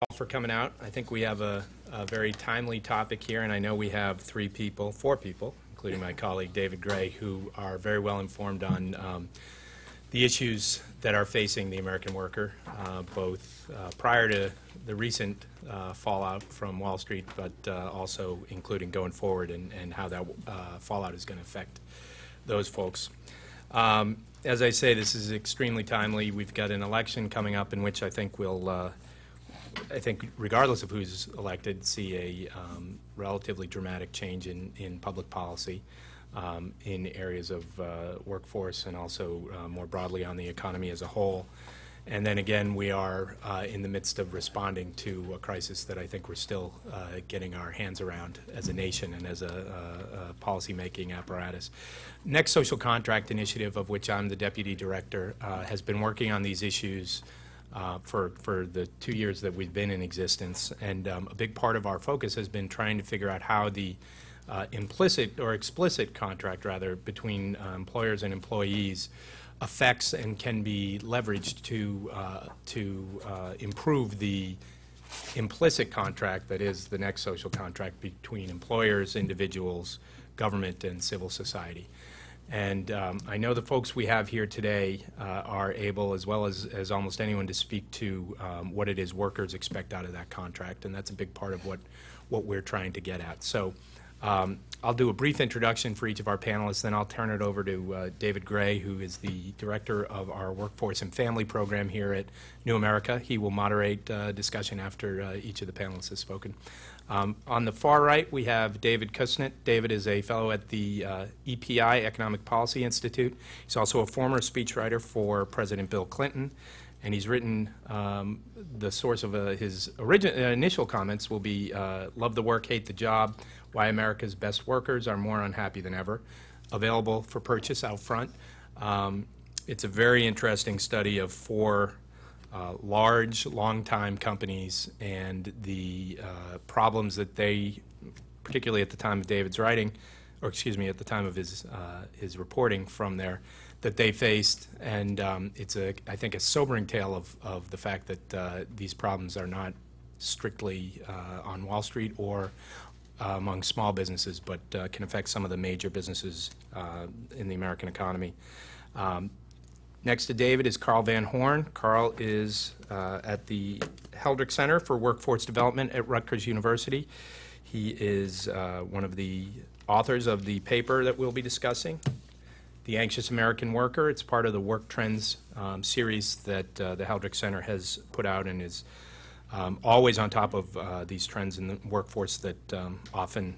all for coming out. I think we have a very timely topic here, and I know we have four people, including my colleague David Gray, who are very well informed on the issues that are facing the American worker, both prior to the recent fallout from Wall Street, but also including going forward and how that fallout is going to affect those folks. As I say, this is extremely timely. We've got an election coming up in which I think we'll, regardless of who's elected, see a relatively dramatic change in public policy in areas of workforce and also more broadly on the economy as a whole. And then again, we are in the midst of responding to a crisis that I think we're still getting our hands around as a nation and as a policy-making apparatus. Next Social Contract Initiative, of which I'm the Deputy Director, has been working on these issues for the 2 years that we've been in existence. And a big part of our focus has been trying to figure out how the implicit or explicit contract, rather, between employers and employees affects and can be leveraged to improve the implicit contract that is the next social contract between employers, individuals, government, and civil society. And I know the folks we have here today are able, as well as almost anyone, to speak to what it is workers expect out of that contract, and that's a big part of what we're trying to get at. So I'll do a brief introduction for each of our panelists, then I'll turn it over to David Gray, who is the director of our Workforce and Family Program here at New America. He will moderate discussion after each of the panelists has spoken. On the far right, we have David Kusnet. David is a fellow at the EPI, Economic Policy Institute. He's also a former speechwriter for President Bill Clinton, and he's written, the source of his initial comments will be Love the Work, Hate the Job, Why America's Best Workers Are More Unhappy Than Ever, available for purchase out front. It's a very interesting study of four large, long-time companies and the problems that they, particularly at the time of David's writing, or excuse me, at the time of his reporting from there, that they faced. And it's, I think, a sobering tale of the fact that these problems are not strictly on Wall Street or among small businesses, but can affect some of the major businesses in the American economy. Next to David is Carl Van Horn. Carl is at the Heldrick Center for Workforce Development at Rutgers University. He is one of the authors of the paper that we'll be discussing, The Anxious American Worker. It's part of the Work Trends series that the Heldrick Center has put out and is always on top of these trends in the workforce that often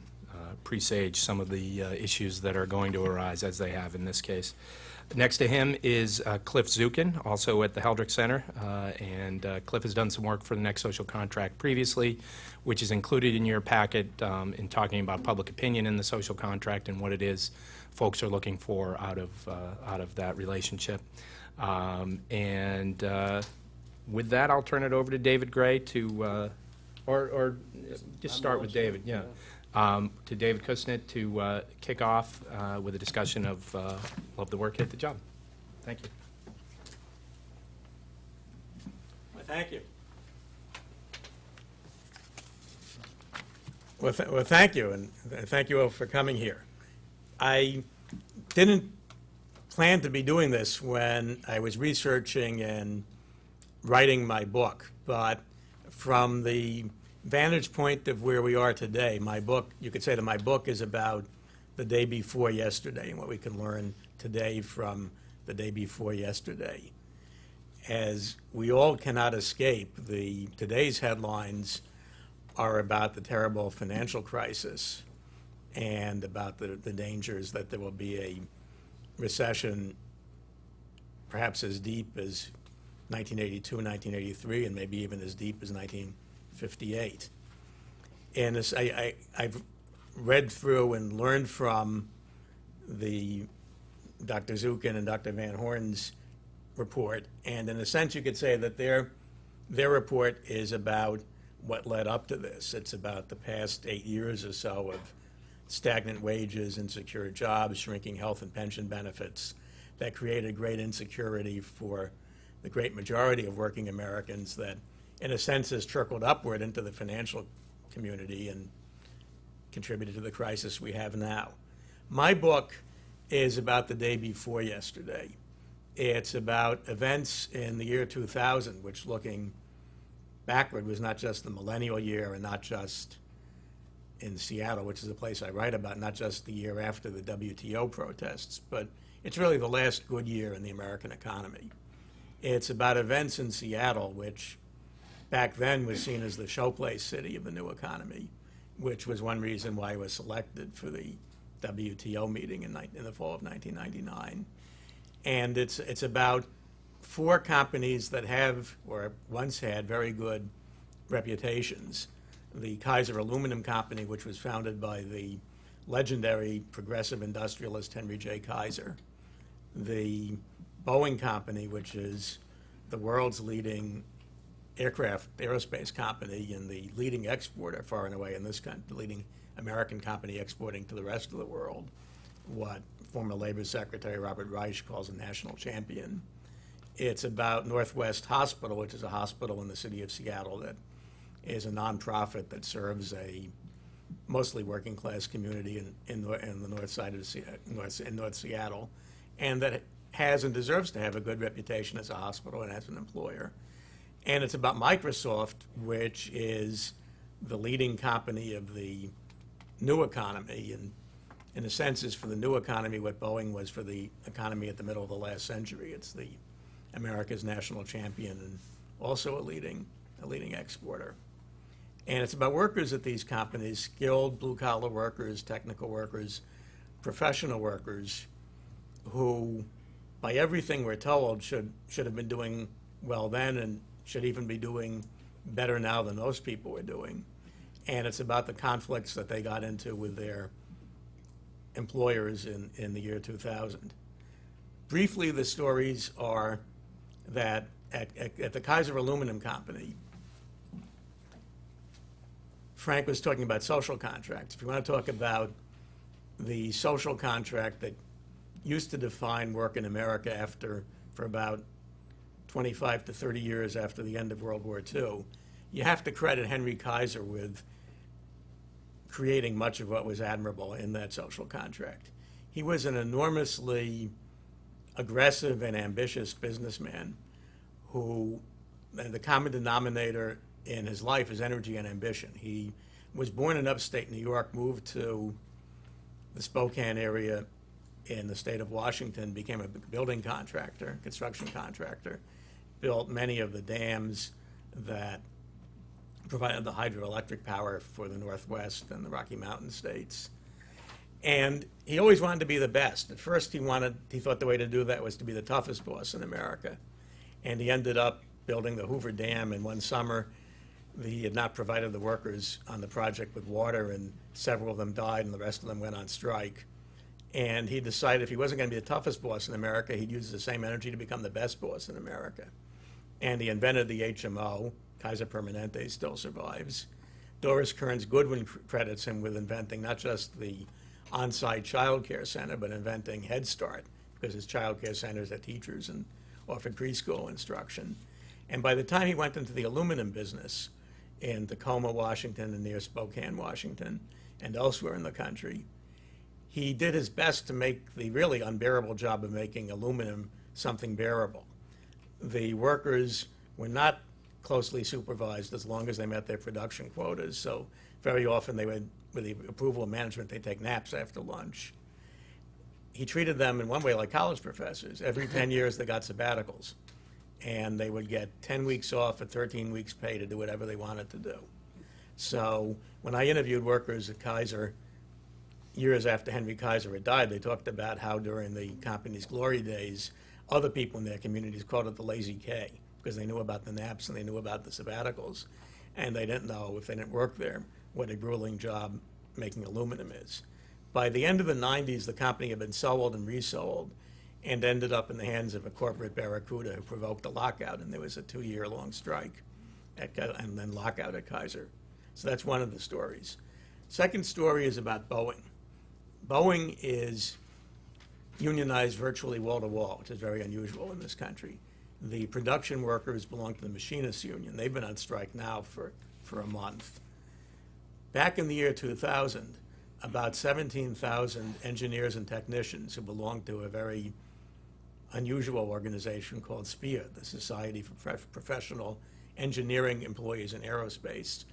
presage some of the issues that are going to arise, as they have in this case. Next to him is Cliff Zukin, also at the Heldrick Center, and Cliff has done some work for the Next Social Contract previously, which is included in your packet in talking about public opinion in the social contract and what it is folks are looking for out of that relationship. With that, I'll turn it over to David Gray to, or just start with David, yeah. To David Kusnet to kick off with a discussion of Love the Work, Hate the Job. Thank you. Well, thank you. Well, thank you, and thank you all for coming here. I didn't plan to be doing this when I was researching and writing my book, but from the vantage point of where we are today, my book, you could say that my book is about the day before yesterday and what we can learn today from the day before yesterday. As we all cannot escape, today's headlines are about the terrible financial crisis and about the dangers that there will be a recession perhaps as deep as 1982 and 1983 and maybe even as deep as 1958. And I've read through and learned from the Dr. Zukin and Dr. Van Horn's report, and in a sense you could say that their report is about what led up to this. It's about the past 8 years or so of stagnant wages, insecure jobs, shrinking health and pension benefits that created great insecurity for the great majority of working Americans that in a sense, has trickled upward into the financial community and contributed to the crisis we have now. My book is about the day before yesterday. It's about events in the year 2000, which, looking backward, was not just the millennial year and not just in Seattle, which is a place I write about, not just the year after the WTO protests, but it's really the last good year in the American economy. It's about events in Seattle, which back then was seen as the showplace city of the new economy, which was one reason why it was selected for the WTO meeting in the fall of 1999. And it's about four companies that have, or once had, very good reputations. The Kaiser Aluminum Company, which was founded by the legendary progressive industrialist Henry J. Kaiser. The Boeing Company, which is the world's leading aerospace company and the leading exporter far and away in this country, the leading American company exporting to the rest of the world, what former Labor Secretary Robert Reich calls a national champion. It's about Northwest Hospital, which is a hospital in the city of Seattle that is a nonprofit that serves a mostly working class community in the north side of North Seattle, and that has and deserves to have a good reputation as a hospital and as an employer. And it's about Microsoft, which is the leading company of the new economy, and in a sense is for the new economy what Boeing was for the economy at the middle of the last century. It's the America's national champion and also a leading exporter. And it's about workers at these companies, skilled blue-collar workers, technical workers, professional workers, who, by everything we're told, should have been doing well then and should even be doing better now than most people were doing. And it's about the conflicts that they got into with their employers in the year 2000. Briefly, the stories are that at the Kaiser Aluminum Company, Frank was talking about social contracts. If you want to talk about the social contract that used to define work in America for about 25 to 30 years after the end of World War II, you have to credit Henry Kaiser with creating much of what was admirable in that social contract. He was an enormously aggressive and ambitious businessman who, the common denominator in his life is energy and ambition. He was born in upstate New York, moved to the Spokane area in the state of Washington, became a building contractor, construction contractor, built many of the dams that provided the hydroelectric power for the Northwest and the Rocky Mountain states. And he always wanted to be the best. At first he thought the way to do that was to be the toughest boss in America. And he ended up building the Hoover Dam in one summer. He had not provided the workers on the project with water, and several of them died and the rest of them went on strike. And he decided if he wasn't going to be the toughest boss in America, he'd use the same energy to become the best boss in America. And he invented the HMO. Kaiser Permanente still survives. Doris Kearns Goodwin credits him with inventing not just the on-site child care center, but inventing Head Start, because his child care centers had teachers and offered preschool instruction. And by the time he went into the aluminum business in Tacoma, Washington, and near Spokane, Washington, and elsewhere in the country, he did his best to make the really unbearable job of making aluminum something bearable. The workers were not closely supervised as long as they met their production quotas, so very often they would, with the approval of management, they'd take naps after lunch. He treated them in one way like college professors. Every 10 years they got sabbaticals, and they would get 10 weeks off at 13 weeks pay to do whatever they wanted to do. So when I interviewed workers at Kaiser years after Henry Kaiser had died, they talked about how during the company's glory days, other people in their communities called it the lazy K, because they knew about the naps and they knew about the sabbaticals, and they didn't know, if they didn't work there, what a grueling job making aluminum is. By the end of the 90s, the company had been sold and resold and ended up in the hands of a corporate barracuda who provoked a lockout, and there was a 2-year-long strike and then lockout at Kaiser. So that's one of the stories. Second story is about Boeing. Boeing is unionized virtually wall to wall, which is very unusual in this country. The production workers belong to the machinists union. They've been on strike now for a month. Back in the year 2000, about 17,000 engineers and technicians who belonged to a very unusual organization called SPEA, the Society for Professional Engineering Employees in Aerospace,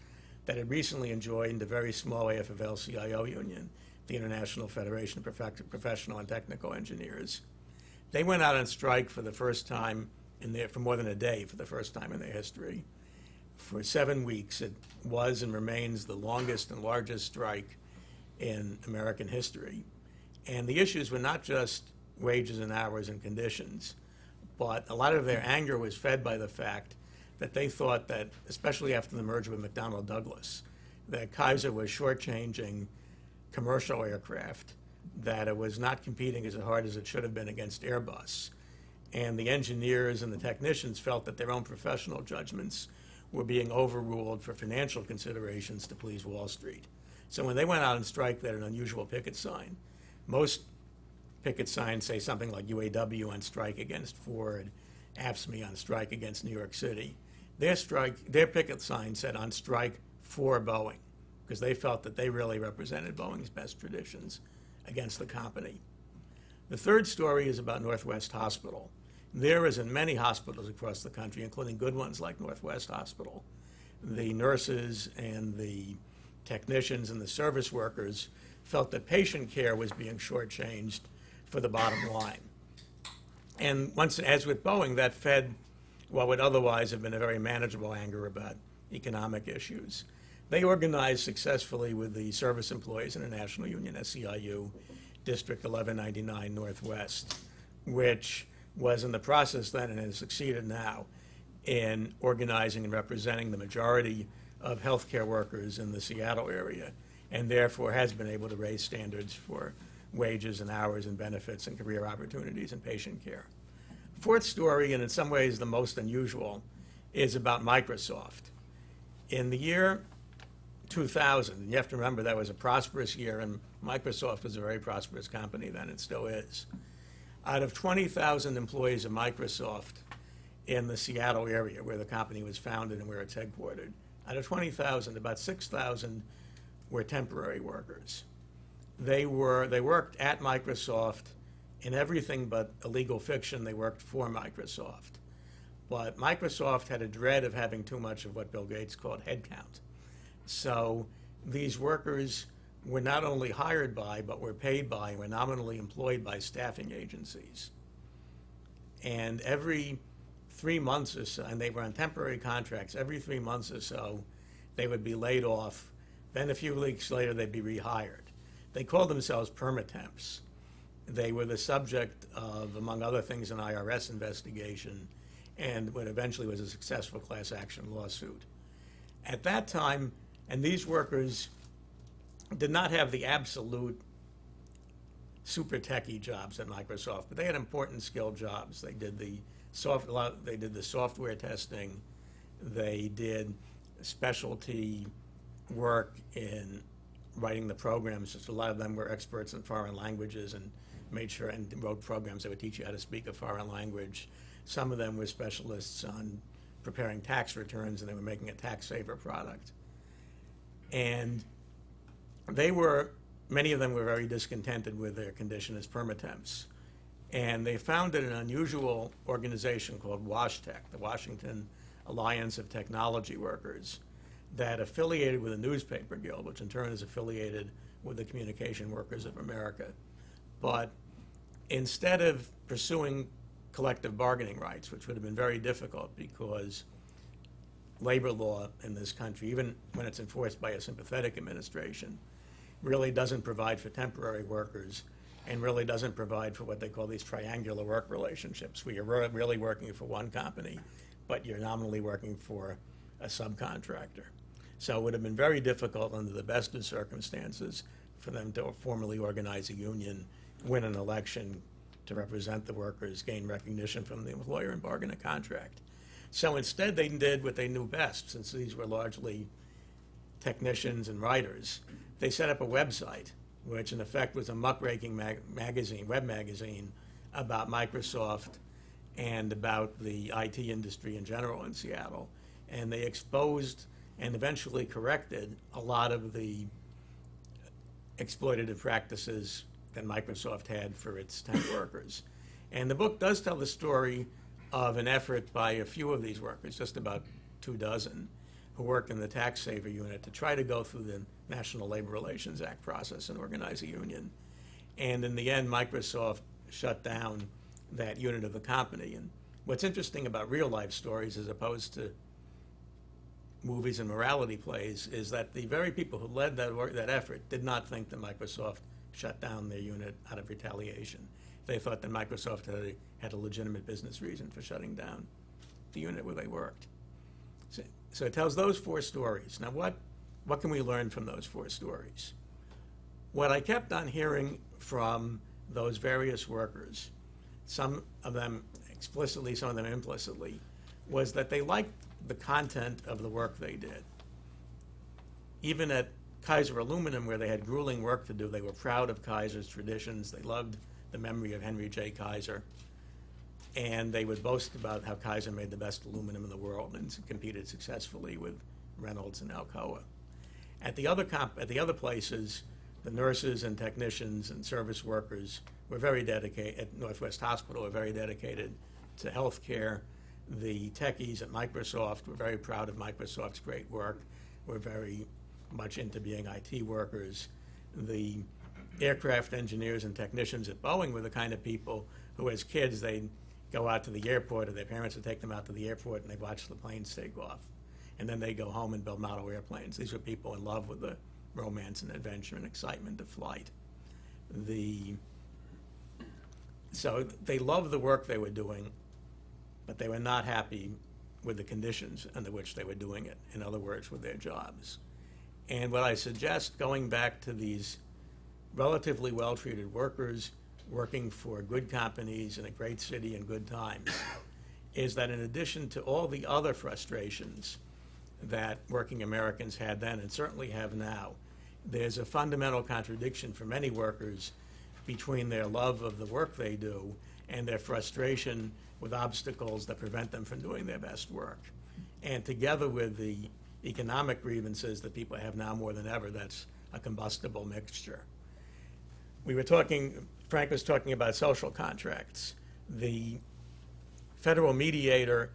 that had recently joined the very small AFL-CIO union, the International Federation of Professional and Technical Engineers. They went out on strike for the first time for more than a day, for the first time in their history. For 7 weeks, it was and remains the longest and largest strike in American history. And the issues were not just wages and hours and conditions, but a lot of their anger was fed by the fact that they thought that, especially after the merger with McDonnell Douglas, that Kaiser was shortchanging commercial aircraft, that it was not competing as hard as it should have been against Airbus. And the engineers and the technicians felt that their own professional judgments were being overruled for financial considerations to please Wall Street. So when they went out on strike, they had an unusual picket sign. Most picket signs say something like UAW on strike against Ford, AFSCME on strike against New York City. Their picket sign said on strike for Boeing, because they felt that they really represented Boeing's best traditions against the company. The third story is about Northwest Hospital. There, as in many hospitals across the country, including good ones like Northwest Hospital, the nurses and the technicians and the service workers felt that patient care was being shortchanged for the bottom line. And as with Boeing, that fed what would otherwise have been a very manageable anger about economic issues. They organized successfully with the Service Employees International Union, SEIU, District 1199 Northwest, which was in the process then and has succeeded now in organizing and representing the majority of healthcare workers in the Seattle area, and therefore has been able to raise standards for wages and hours and benefits and career opportunities in patient care. The fourth story, and in some ways the most unusual, is about Microsoft. In the year 2000, and you have to remember that was a prosperous year, and Microsoft was a very prosperous company then, it still is. Out of 20,000 employees of Microsoft in the Seattle area where the company was founded and where it's headquartered, out of 20,000, about 6,000 were temporary workers. They worked at Microsoft in everything but illegal fiction. They worked for Microsoft. But Microsoft had a dread of having too much of what Bill Gates called headcount. So these workers were not only hired by, but were paid by, were nominally employed by staffing agencies. And every 3 months or so, and they were on temporary contracts, every 3 months or so, they would be laid off. Then a few weeks later, they'd be rehired. They called themselves permatemps. They were the subject of, among other things, an IRS investigation and what eventually was a successful class action lawsuit. At that time, and these workers did not have the absolute super techie jobs at Microsoft, but they had important skilled jobs. They did the software testing. They did specialty work in writing the programs. Just a lot of them were experts in foreign languages and made sure and wrote programs that would teach you how to speak a foreign language. Some of them were specialists on preparing tax returns, and they were making a tax saver product. And many of them were very discontented with their condition as permatemps. And they founded an unusual organization called WashTech, the Washington Alliance of Technology Workers, that affiliated with the Newspaper Guild, which in turn is affiliated with the Communication Workers of America. But instead of pursuing collective bargaining rights, which would have been very difficult because labor law in this country, even when it's enforced by a sympathetic administration, really doesn't provide for temporary workers and really doesn't provide for what they call these triangular work relationships, where you're really working for one company, but you're nominally working for a subcontractor. So it would have been very difficult under the best of circumstances for them to formally organize a union, win an election to represent the workers, gain recognition from the employer, and bargain a contract. So instead they did what they knew best, since these were largely technicians and writers. They set up a website, which in effect was a muckraking web magazine about Microsoft and about the IT industry in general in Seattle. And they exposed and eventually corrected a lot of the exploitative practices that Microsoft had for its temp workers. And the book does tell the story of an effort by a few of these workers, just about 24, who worked in the tax saver unit to try to go through the National Labor Relations Act process and organize a union. And in the end, Microsoft shut down that unit of the company. And what's interesting about real life stories as opposed to movies and morality plays is that the very people who led that effort did not think that Microsoft shut down their unit out of retaliation. They thought that Microsoft had a legitimate business reason for shutting down the unit where they worked. So it tells those 4 stories. Now what can we learn from those 4 stories? What I kept on hearing from those various workers, some of them explicitly, some of them implicitly, was that they liked the content of the work they did. Even at Kaiser Aluminum, where they had grueling work to do, they were proud of Kaiser's traditions. They loved the memory of Henry J. Kaiser. And they would boast about how Kaiser made the best aluminum in the world and competed successfully with Reynolds and Alcoa. At the other places, the nurses and technicians and service workers were very dedicated, at Northwest Hospital, were very dedicated to health care. The techies at Microsoft were very proud of Microsoft's great work, were very much into being IT workers. The aircraft engineers and technicians at Boeing were the kind of people who, as kids, they'd go out to the airport, or their parents would take them out to the airport, and they'd watch the planes take off. And then they'd go home and build model airplanes. These were people in love with the romance and adventure and excitement of flight. So they loved the work they were doing, but they were not happy with the conditions under which they were doing it, in other words, with their jobs. And what I suggest, going back to these relatively well-treated workers working for good companies in a great city in good times, is that in addition to all the other frustrations that working Americans had then and certainly have now, there's a fundamental contradiction for many workers between their love of the work they do and their frustration with obstacles that prevent them from doing their best work. And together with the economic grievances that people have now more than ever, that's a combustible mixture. Frank was talking about social contracts. The federal mediator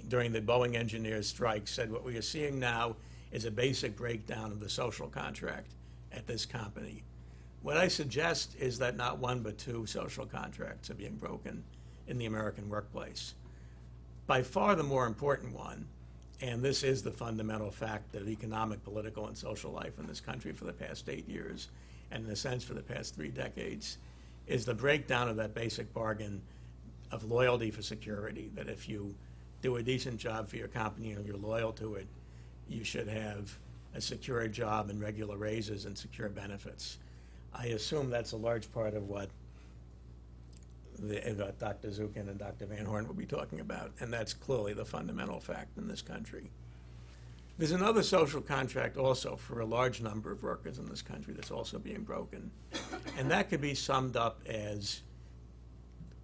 during the Boeing engineers' strike said what we are seeing now is a basic breakdown of the social contract at this company. What I suggest is that not 1 but 2 social contracts are being broken in the American workplace. By far the more important one, and this is the fundamental fact of economic, political, and social life in this country for the past 8 years, and in a sense for the past 3 decades, is the breakdown of that basic bargain of loyalty for security, that if you do a decent job for your company and you're loyal to it, you should have a secure job and regular raises and secure benefits. I assume that's a large part of what Dr. Zukin and Dr. Van Horn will be talking about, and that's clearly the fundamental fact in this country. There's another social contract also for a large number of workers in this country that's also being broken, and that could be summed up as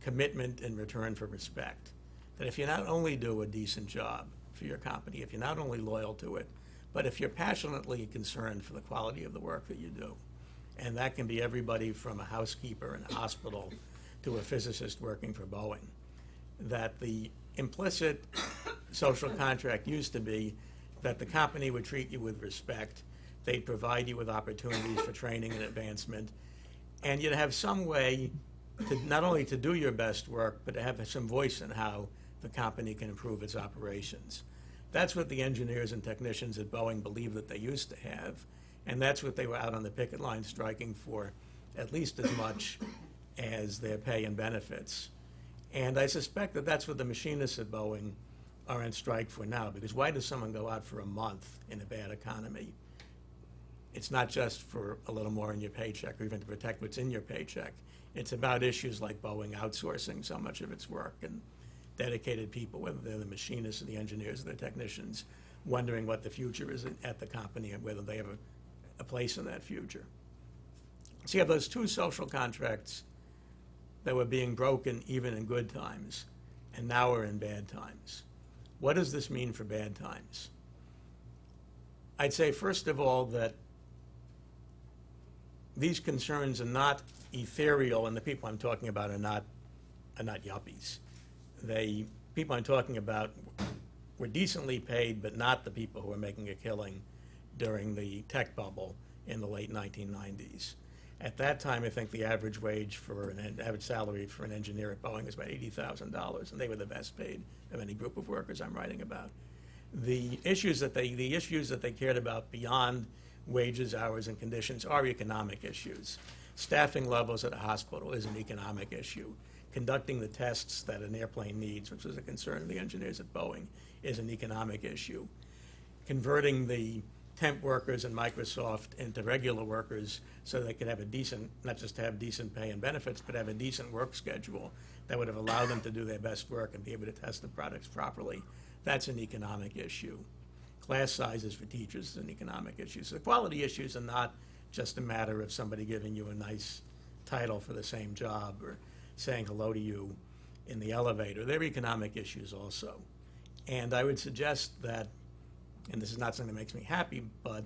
commitment in return for respect. That if you not only do a decent job for your company, if you're not only loyal to it, but if you're passionately concerned for the quality of the work that you do, and that can be everybody from a housekeeper in a hospital to a physicist working for Boeing, that the implicit social contract used to be that the company would treat you with respect, they'd provide you with opportunities for training and advancement, and you'd have some way to not only to do your best work, but to have some voice in how the company can improve its operations. That's what the engineers and technicians at Boeing believed that they used to have, and that's what they were out on the picket line striking for at least as much as their pay and benefits. And I suspect that that's what the machinists at Boeing are on strike for now, because why does someone go out for a month in a bad economy? It's not just for a little more in your paycheck or even to protect what's in your paycheck. It's about issues like Boeing outsourcing so much of its work and dedicated people, whether they're the machinists or the engineers or the technicians, wondering what the future is at the company and whether they have a place in that future. So you have those 2 social contracts that were being broken even in good times. and now we're in bad times. What does this mean for bad times? I'd say, first of all, that these concerns are not ethereal, and the people I'm talking about are not yuppies. People I'm talking about were decently paid, but not the people who were making a killing during the tech bubble in the late 1990s. At that time, I think the average wage for average salary for an engineer at Boeing was about $80,000, and they were the best paid of any group of workers I'm writing about. The issues that they cared about beyond wages, hours, and conditions are economic issues. Staffing levels at a hospital is an economic issue. Conducting the tests that an airplane needs, which was a concern of the engineers at Boeing, is an economic issue. Converting the temp workers in Microsoft into regular workers so they could have a decent, not just have decent pay and benefits, but have a decent work schedule that would have allowed them to do their best work and be able to test the products properly. That's an economic issue. Class sizes for teachers is an economic issue. So the quality issues are not just a matter of somebody giving you a nice title for the same job or saying hello to you in the elevator. They're economic issues also. And I would suggest that, and this is not something that makes me happy, but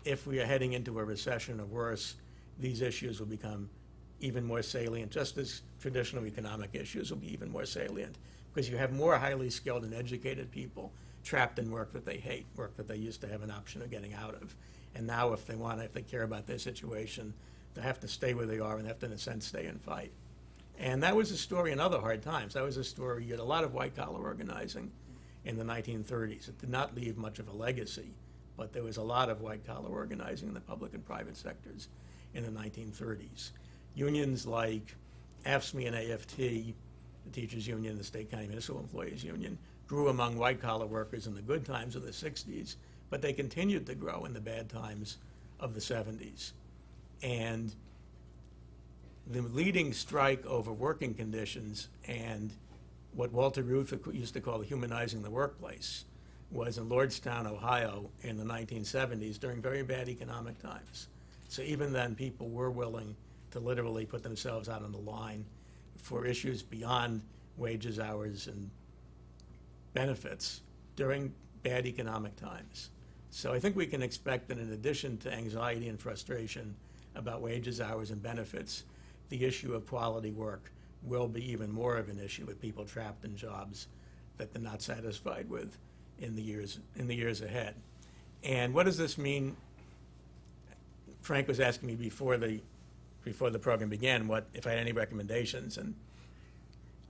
if we are heading into a recession or worse, these issues will become even more salient, just as traditional economic issues will be even more salient, because you have more highly skilled and educated people trapped in work that they hate, work that they used to have an option of getting out of. And now if they care about their situation, they have to stay where they are and have to, in a sense, stay and fight. And that was a story in other hard times. That was a story, you had a lot of white-collar organizing in the 1930s. It did not leave much of a legacy, but there was a lot of white-collar organizing in the public and private sectors in the 1930s. Unions like AFSCME and AFT, the teachers' union, the State County Municipal Employees Union, grew among white-collar workers in the good times of the 60s, but they continued to grow in the bad times of the 70s. And the leading strike over working conditions and what Walter Reuther used to call humanizing the workplace was in Lordstown, Ohio in the 1970s during very bad economic times. So even then, people were willing to literally put themselves out on the line for issues beyond wages, hours, and benefits during bad economic times. So I think we can expect that in addition to anxiety and frustration about wages, hours, and benefits, the issue of quality work will be even more of an issue with people trapped in jobs that they're not satisfied with in the years ahead. And what does this mean? Frank was asking me before the program began what if I had any recommendations, and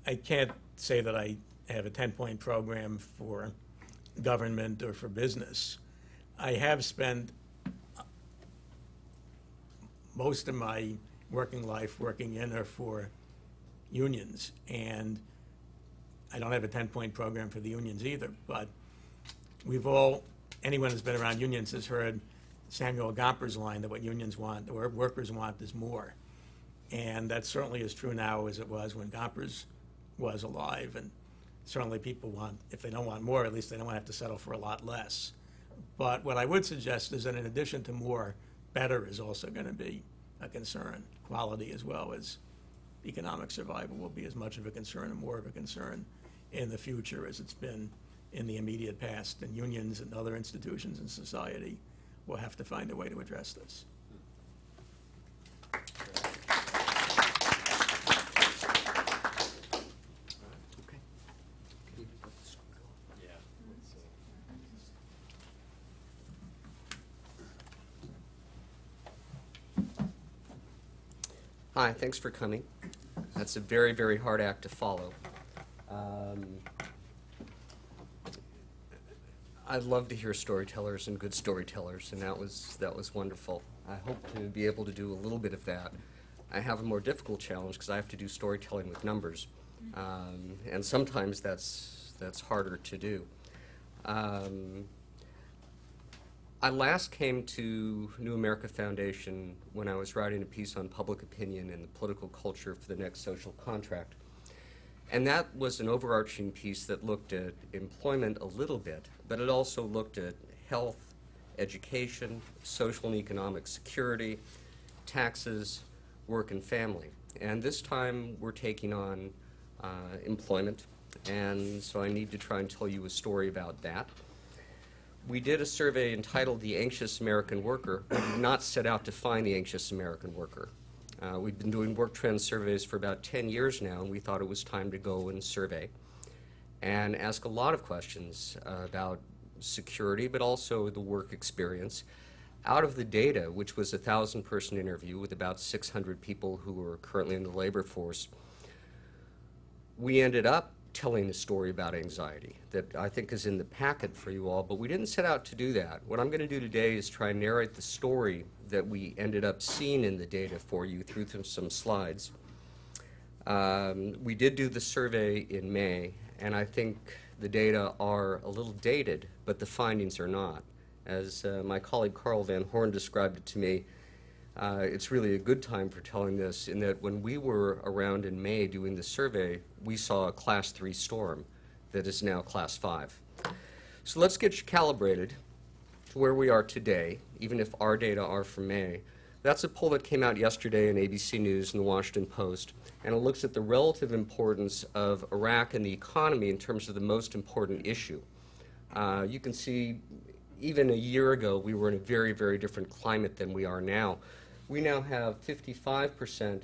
I can't say that I have a 10-point program for government or for business. I have spent most of my working life working in or for unions, and I don't have a 10-point program for the unions either, but anyone who's been around unions has heard Samuel Gomper's line that what unions want, or workers want, is more. And that certainly is true now as it was when Gomper's was alive, and certainly people want, if they don't want more, at least they don't want to have to settle for a lot less. But what I would suggest is that in addition to more, better is also going to be a concern. Quality as well as economic survival will be as much of a concern and more of a concern in the future as it's been in the immediate past. And unions and other institutions in society will have to find a way to address this. Hi, thanks for coming. That's a very, very hard act to follow. I love to hear storytellers and good storytellers, and that was wonderful. I hope to be able to do a little bit of that. I have a more difficult challenge because I have to do storytelling with numbers, and sometimes that's harder to do. I last came to New America Foundation when I was writing a piece on public opinion and the political culture for the next social contract. And that was an overarching piece that looked at employment a little bit, but it also looked at health, education, social and economic security, taxes, work and family. And this time we're taking on employment, and so I need to try and tell you a story about that. We did a survey entitled The Anxious American Worker. We did not set out to find the anxious American worker. We've been doing work trend surveys for about 10 years now, and we thought it was time to go and survey and ask a lot of questions about security, but also the work experience. Out of the data, which was a 1,000-person interview with about 600 people who were currently in the labor force, we ended up telling a story about anxiety that I think is in the packet for you all, but we didn't set out to do that. What I'm going to do today is try and narrate the story that we ended up seeing in the data for you through some slides. We did do the survey in May, and I think the data are a little dated, but the findings are not. As my colleague Carl Van Horn described it to me, it's really a good time for telling this, in that when we were around in May doing the survey, we saw a Class 3 storm that is now Class 5. So let's get you calibrated to where we are today, even if our data are from May. That's a poll that came out yesterday in ABC News and the Washington Post, and it looks at the relative importance of Iraq and the economy in terms of the most important issue. You can see even a year ago we were in a very, very different climate than we are now. We now have 55%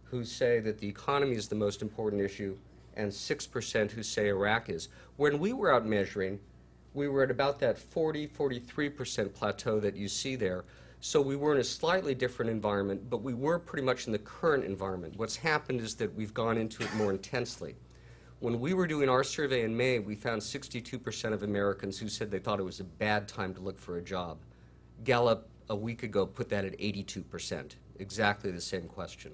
who say that the economy is the most important issue and 6% who say Iraq is. When we were out measuring, we were at about that 43% plateau that you see there. So we were in a slightly different environment, but we were pretty much in the current environment. What's happened is that we've gone into it more intensely. When we were doing our survey in May, we found 62% of Americans who said they thought it was a bad time to look for a job. Gallup a week ago put that at 82%, exactly the same question.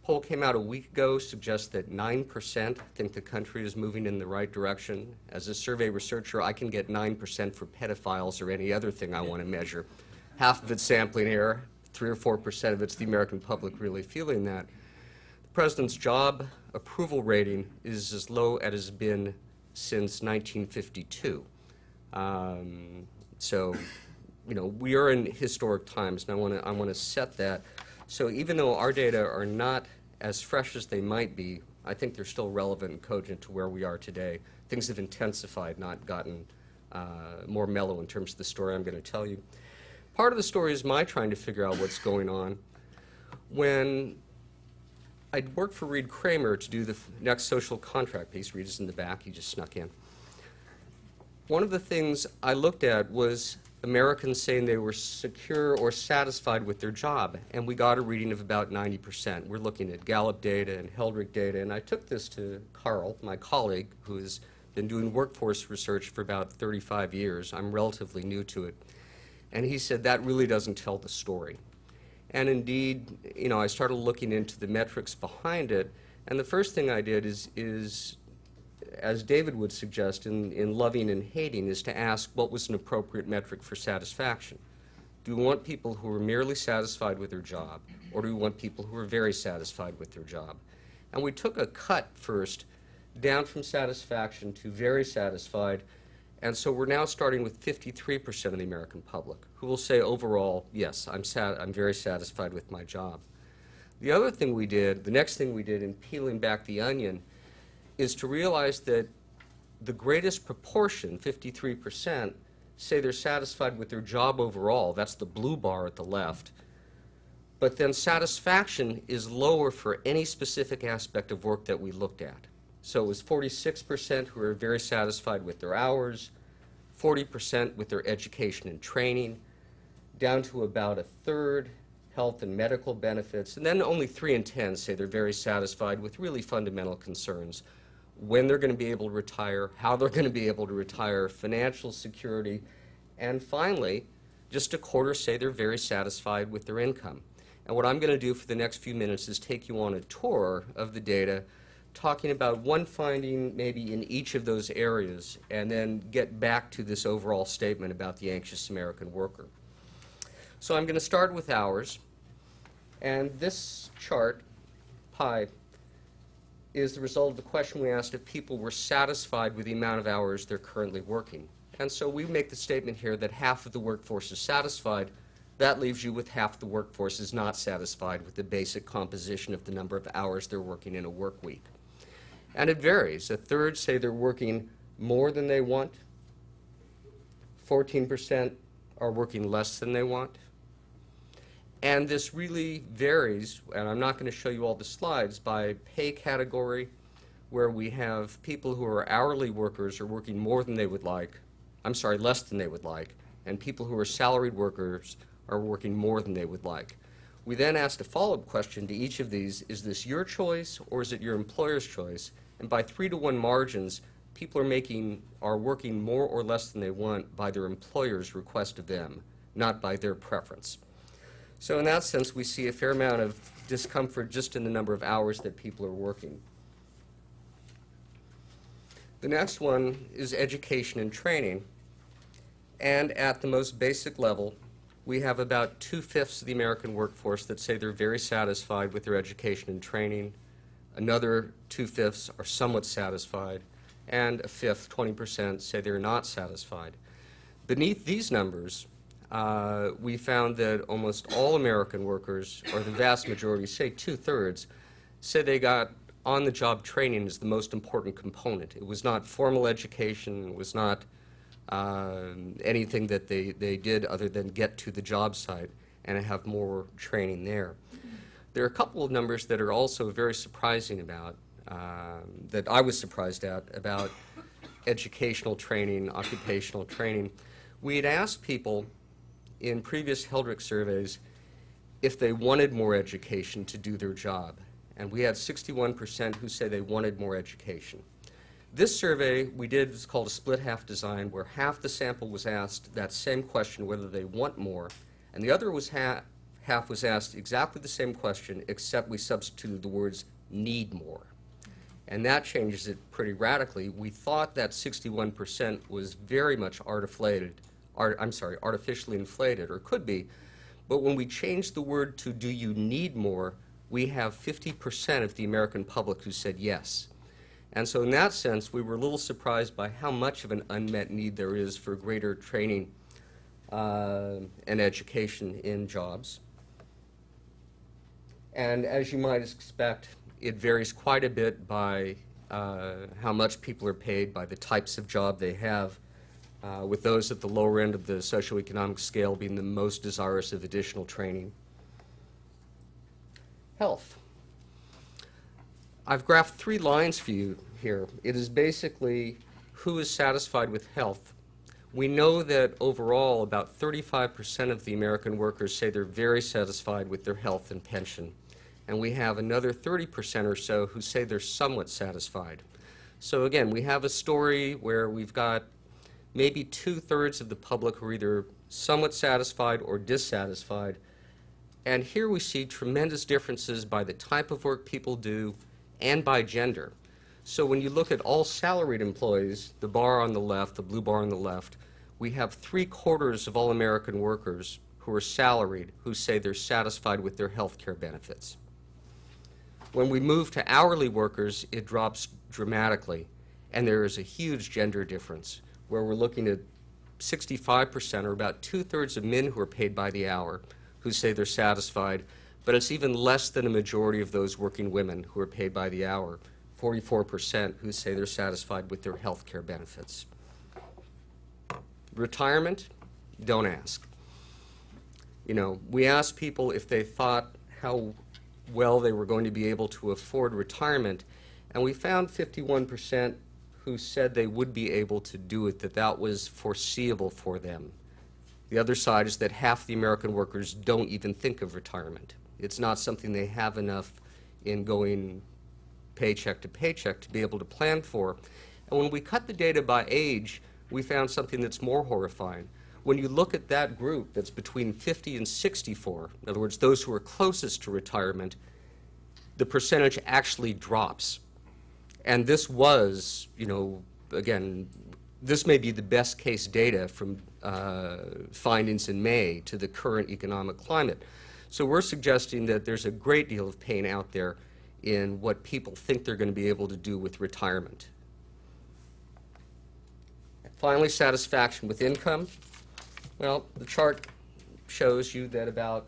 Poll came out a week ago, suggests that 9% think the country is moving in the right direction. As a survey researcher, I can get 9% for pedophiles or any other thing I want to measure. Half of it's sampling error, 3 or 4% of it's the American public really feeling that. The president's job approval rating is as low as it has been since 1952. So, you know, we are in historic times, and I want to set that. So even though our data are not as fresh as they might be, I think they're still relevant and cogent to where we are today. Things have intensified, not gotten more mellow in terms of the story I'm going to tell you. Part of the story is my trying to figure out what's going on. When I worked for Reed Kramer to do the next social contract piece, Reed is in the back, he just snuck in. One of the things I looked at was Americans saying they were secure or satisfied with their job, and we got a reading of about 90%. We're looking at Gallup data and Heldrick data, and I took this to Carl, my colleague, who has been doing workforce research for about 35 years. I'm relatively new to it. And he said, that really doesn't tell the story. And indeed, you know, I started looking into the metrics behind it, and the first thing I did is as David would suggest in loving and hating, is to ask what was an appropriate metric for satisfaction. Do we want people who are merely satisfied with their job, or do we want people who are very satisfied with their job? And we took a cut first down from satisfaction to very satisfied, and so we're now starting with 53% of the American public who will say overall, yes, I'm very satisfied with my job. The other thing we did, the next thing we did in peeling back the onion, is to realize that the greatest proportion, 53%, say they're satisfied with their job overall. That's the blue bar at the left. But then satisfaction is lower for any specific aspect of work that we looked at. So it was 46% who are very satisfied with their hours, 40% with their education and training, down to about a third health and medical benefits, and then only 3 in 10 say they're very satisfied with really fundamental concerns: when they're going to be able to retire, how they're going to be able to retire, financial security, and finally, just a quarter say they're very satisfied with their income. And what I'm going to do for the next few minutes is take you on a tour of the data, talking about one finding maybe in each of those areas, and then get back to this overall statement about the anxious American worker. So I'm going to start with hours, and this chart, pie, is the result of the question we asked if people were satisfied with the amount of hours they're currently working. And so we make the statement here that half of the workforce is satisfied. That leaves you with half the workforce is not satisfied with the basic composition of the number of hours they're working in a work week. And it varies. A third say they're working more than they want. 14% are working less than they want. And this really varies, and I'm not going to show you all the slides, by pay category, where we have people who are hourly workers are working more than they would like, less than they would like, and people who are salaried workers are working more than they would like. We then asked a follow-up question to each of these: is this your choice or is it your employer's choice? And by 3-to-1 margins, people are working more or less than they want by their employer's request of them, not by their preference. So in that sense, we see a fair amount of discomfort just in the number of hours that people are working. The next one is education and training. And at the most basic level, we have about 2/5 of the American workforce that say they're very satisfied with their education and training. Another 2/5 are somewhat satisfied, and a fifth, 20%, say they're not satisfied. Beneath these numbers, we found that almost all American workers, or the vast majority, say 2/3, say they got on-the-job training as the most important component. It was not formal education, it was not anything that they did other than get to the job site and have more training there. There are a couple of numbers that are also very surprising about, that I was surprised at, about educational training, occupational training. We had asked people in previous Hildreth surveys if they wanted more education to do their job, and we had 61% who say they wanted more education. This survey we did is called a split half design, where half the sample was asked that same question, whether they want more, and the other was half was asked exactly the same question, except we substituted the words need more. And that changes it pretty radically. We thought that 61% was very much artificially inflated, or could be, but when we changed the word to do you need more, we have 50% of the American public who said yes. And so in that sense, we were a little surprised by how much of an unmet need there is for greater training and education in jobs. And as you might expect, it varies quite a bit by how much people are paid, by the types of job they have, with those at the lower end of the socioeconomic scale being the most desirous of additional training. Health. I've graphed 3 lines for you here. It is basically who is satisfied with health. We know that overall about 35% of the American workers say they're very satisfied with their health and pension. And we have another 30% or so who say they're somewhat satisfied. So again, we have a story where we've got maybe 2/3 of the public who are either somewhat satisfied or dissatisfied. And here we see tremendous differences by the type of work people do and by gender. So when you look at all salaried employees, the bar on the left, the blue bar on the left, we have 3/4 of all American workers who are salaried who say they're satisfied with their health care benefits. When we move to hourly workers, it drops dramatically, and there is a huge gender difference, where we're looking at 65%, or about 2/3 of men who are paid by the hour, who say they're satisfied, but it's even less than a majority of those working women who are paid by the hour, 44%, who say they're satisfied with their health care benefits. Retirement, don't ask. You know, we asked people if they thought how well they were going to be able to afford retirement, and we found 51% who said they would be able to do it, that was foreseeable for them. The other side is that half the American workers don't even think of retirement. It's not something they have enough in going paycheck to paycheck to be able to plan for. And when we cut the data by age, we found something that's more horrifying. When you look at that group that's between 50 and 64, in other words, those who are closest to retirement, the percentage actually drops. And this was, you know, again, this may be the best case data from findings in May to the current economic climate. So we're suggesting that there's a great deal of pain out there in what people think they're going to be able to do with retirement. Finally, satisfaction with income. Well, the chart shows you that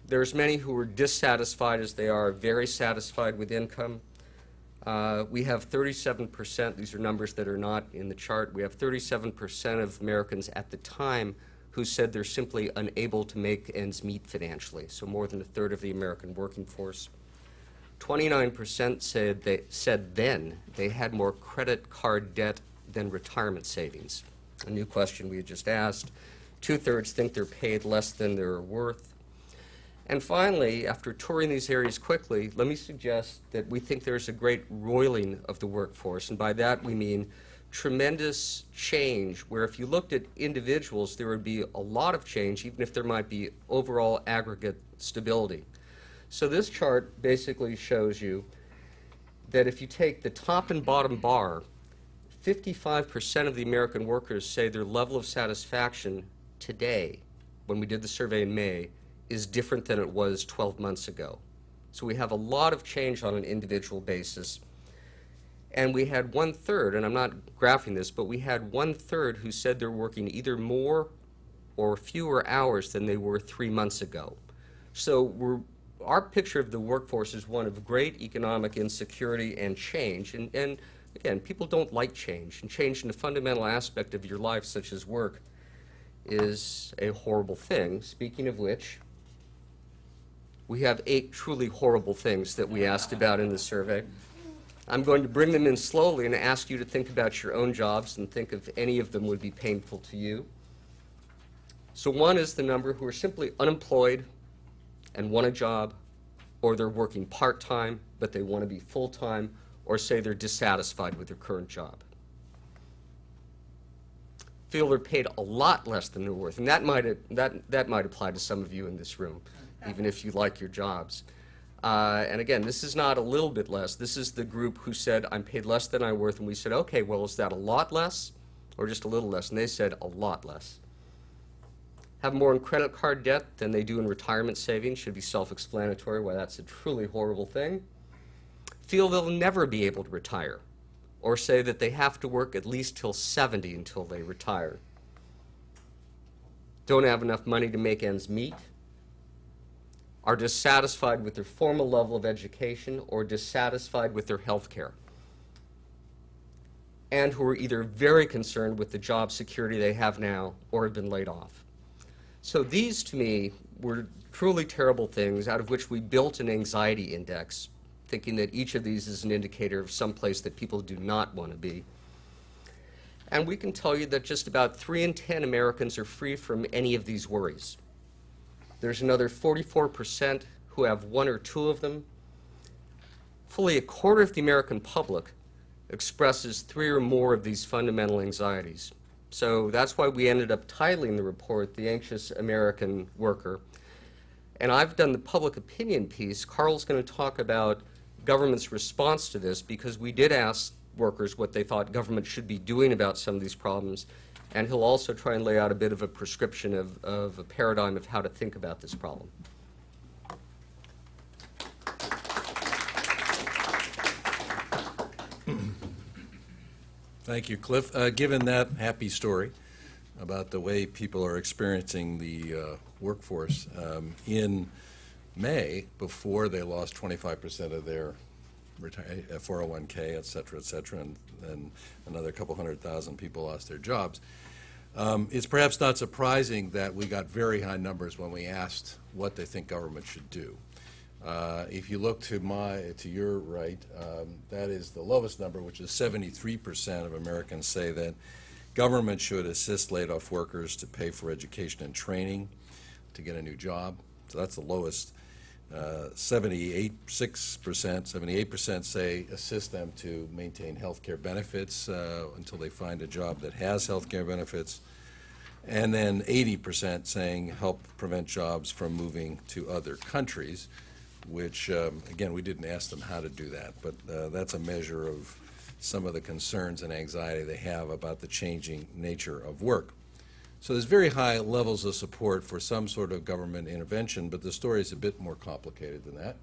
there's many who are dissatisfied as they are very satisfied with income. We have 37%, these are numbers that are not in the chart, we have 37% of Americans at the time who said they're simply unable to make ends meet financially, so more than a third of the American working force. 29% said then they had more credit card debt than retirement savings. A new question we had just asked. 2/3 think they're paid less than they're worth. And finally, after touring these areas quickly, let me suggest that we think there's a great roiling of the workforce, and by that we mean tremendous change, where if you looked at individuals, there would be a lot of change, even if there might be overall aggregate stability. So this chart basically shows you that if you take the top and bottom bar, 55% of the American workers say their level of satisfaction today, when we did the survey in May, is different than it was 12 months ago. So we have a lot of change on an individual basis. And we had 1/3, and I'm not graphing this, but we had 1/3 who said they're working either more or fewer hours than they were 3 months ago. So our picture of the workforce is one of great economic insecurity and change. And again, people don't like change, and change in a fundamental aspect of your life, such as work, is a horrible thing. Speaking of which, we have 8 truly horrible things that we asked about in the survey. I'm going to bring them in slowly and ask you to think about your own jobs and think if any of them would be painful to you. So one is the number who are simply unemployed and want a job, or they're working part-time but they want to be full-time, or say they're dissatisfied with their current job. Feel they're paid a lot less than they're worth, and that might apply to some of you in this room, even if you like your jobs. And again, this is not a little bit less. This is the group who said, I'm paid less than I'm worth, and we said, okay, well, is that a lot less or just a little less? And they said a lot less. Have more in credit card debt than they do in retirement savings. Should be self-explanatory why that's a truly horrible thing. Feel they'll never be able to retire, or say that they have to work at least till 70 until they retire. Don't have enough money to make ends meet. Are dissatisfied with their formal level of education or dissatisfied with their health care. And who are either very concerned with the job security they have now or have been laid off. So these, to me, were truly terrible things out of which we built an anxiety index, thinking that each of these is an indicator of some place that people do not want to be. And we can tell you that just about 3 in 10 Americans are free from any of these worries. There's another 44% who have 1 or 2 of them. Fully a quarter of the American public expresses 3 or more of these fundamental anxieties. So that's why we ended up titling the report, The Anxious American Worker. And I've done the public opinion piece. Carl's going to talk about government's response to this, because we did ask workers what they thought government should be doing about some of these problems. And he'll also try and lay out a bit of a prescription of a paradigm of how to think about this problem. Thank you, Cliff. Given that happy story about the way people are experiencing the workforce in May, before they lost 25% of their 401k, et cetera, and another couple 100,000 people lost their jobs. It's perhaps not surprising that we got very high numbers when we asked what they think government should do. If you look to your right, that is the lowest number, which is 73% of Americans say that government should assist laid-off workers to pay for education and training to get a new job. So that's the lowest. 78% say assist them to maintain health care benefits until they find a job that has health care benefits. And then 80% saying help prevent jobs from moving to other countries, which, again, we didn't ask them how to do that, but that's a measure of some of the concerns and anxiety they have about the changing nature of work. So there's very high levels of support for some sort of government intervention, but the story is a bit more complicated than that.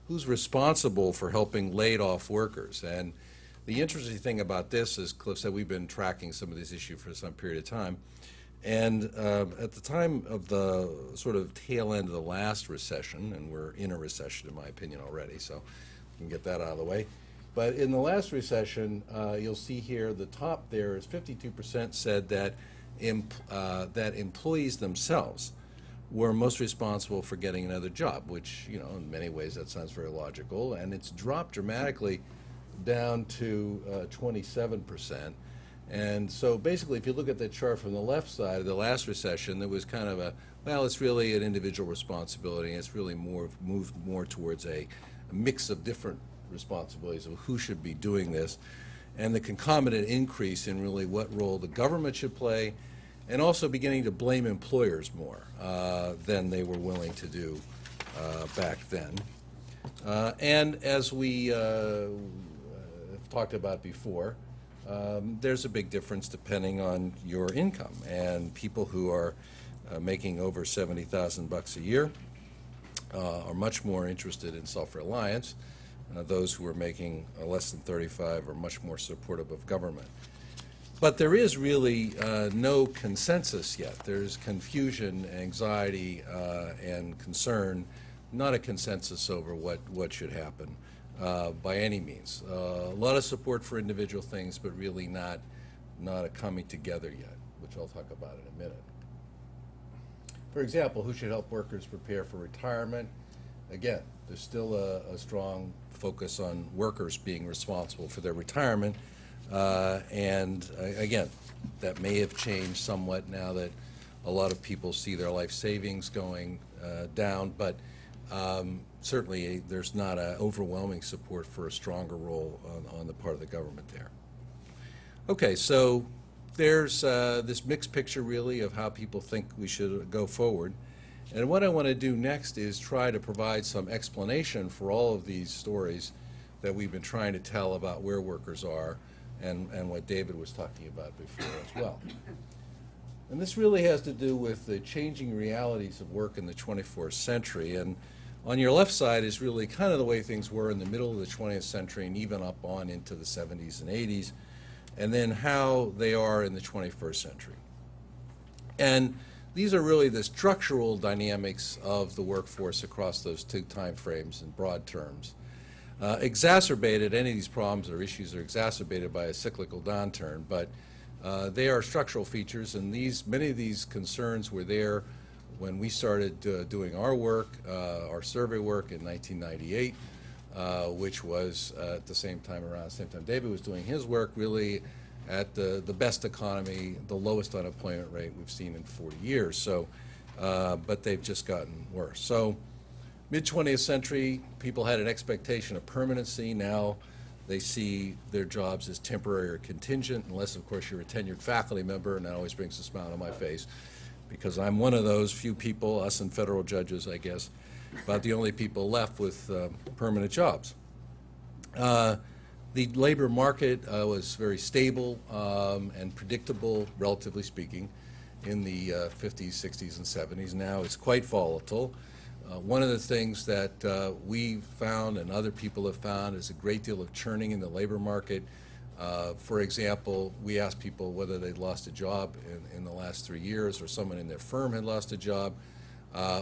Who's responsible for helping laid-off workers? And the interesting thing about this, as Cliff said, we've been tracking some of these issues for some period of time. And at the time of the sort of tail end of the last recession, and we're in a recession in my opinion already, so can get that out of the way. But in the last recession, you'll see here the top there is 52% said that that employees themselves were most responsible for getting another job, which, you know, in many ways that sounds very logical. And it's dropped dramatically down to 27%. And so basically, if you look at that chart from the left side of the last recession, there was kind of a, well, it's really an individual responsibility, and it's really moved more towards a mix of different responsibilities of who should be doing this, and the concomitant increase in really what role the government should play, and also beginning to blame employers more than they were willing to do back then. And as we have talked about before, there's a big difference depending on your income, and people who are making over $70,000 a year are much more interested in self-reliance. Those who are making less than 35 are much more supportive of government. But there is really no consensus yet. There's confusion, anxiety, and concern, not a consensus over what should happen by any means. A lot of support for individual things, but really not a coming together yet, which I'll talk about in a minute. For example, who should help workers prepare for retirement? Again, there's still a strong focus on workers being responsible for their retirement. And again, that may have changed somewhat now that a lot of people see their life savings going down, but certainly there's not an overwhelming support for a stronger role on the part of the government there. Okay, so there's this mixed picture really of how people think we should go forward. And what I want to do next is try to provide some explanation for all of these stories that we've been trying to tell about where workers are and what David was talking about before as well. And this really has to do with the changing realities of work in the 21st century. And on your left side is really kind of the way things were in the middle of the 20th century and even up on into the 70s and 80s, and then how they are in the 21st century. And these are really the structural dynamics of the workforce across those two time frames in broad terms. Exacerbated, any of these problems or issues are exacerbated by a cyclical downturn, but they are structural features, and many of these concerns were there when we started doing our work, our survey work in 1998, which was at the same time, around the same time David was doing his work, really at the best economy, the lowest unemployment rate we've seen in 40 years. So, but they've just gotten worse. So, mid-20th century, people had an expectation of permanency. Now they see their jobs as temporary or contingent, unless, of course, you're a tenured faculty member, and that always brings a smile on my face, because I'm one of those few people, us and federal judges, I guess, about the only people left with permanent jobs. The labor market was very stable and predictable, relatively speaking, in the 50s, 60s, and 70s. Now it's quite volatile. One of the things that we've found and other people have found is a great deal of churning in the labor market. For example, we asked people whether they'd lost a job in the last 3 years, or someone in their firm had lost a job,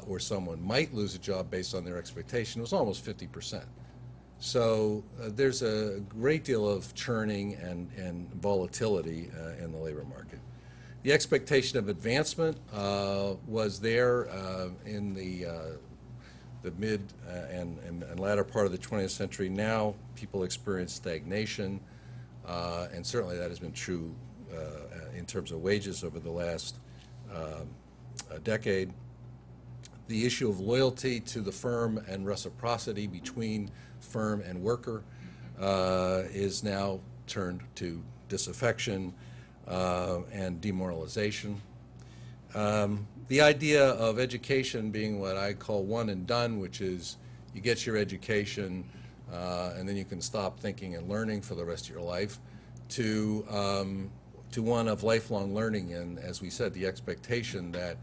or someone might lose a job based on their expectation. It was almost 50%. So there's a great deal of churning and volatility in the labor market. The expectation of advancement was there in the mid and latter part of the 20th century. Now people experience stagnation, and certainly that has been true in terms of wages over the last decade. The issue of loyalty to the firm and reciprocity between firm and worker is now turned to disaffection and demoralization. The idea of education being what I call one and done, which is you get your education and then you can stop thinking and learning for the rest of your life, to one of lifelong learning, and as we said, the expectation that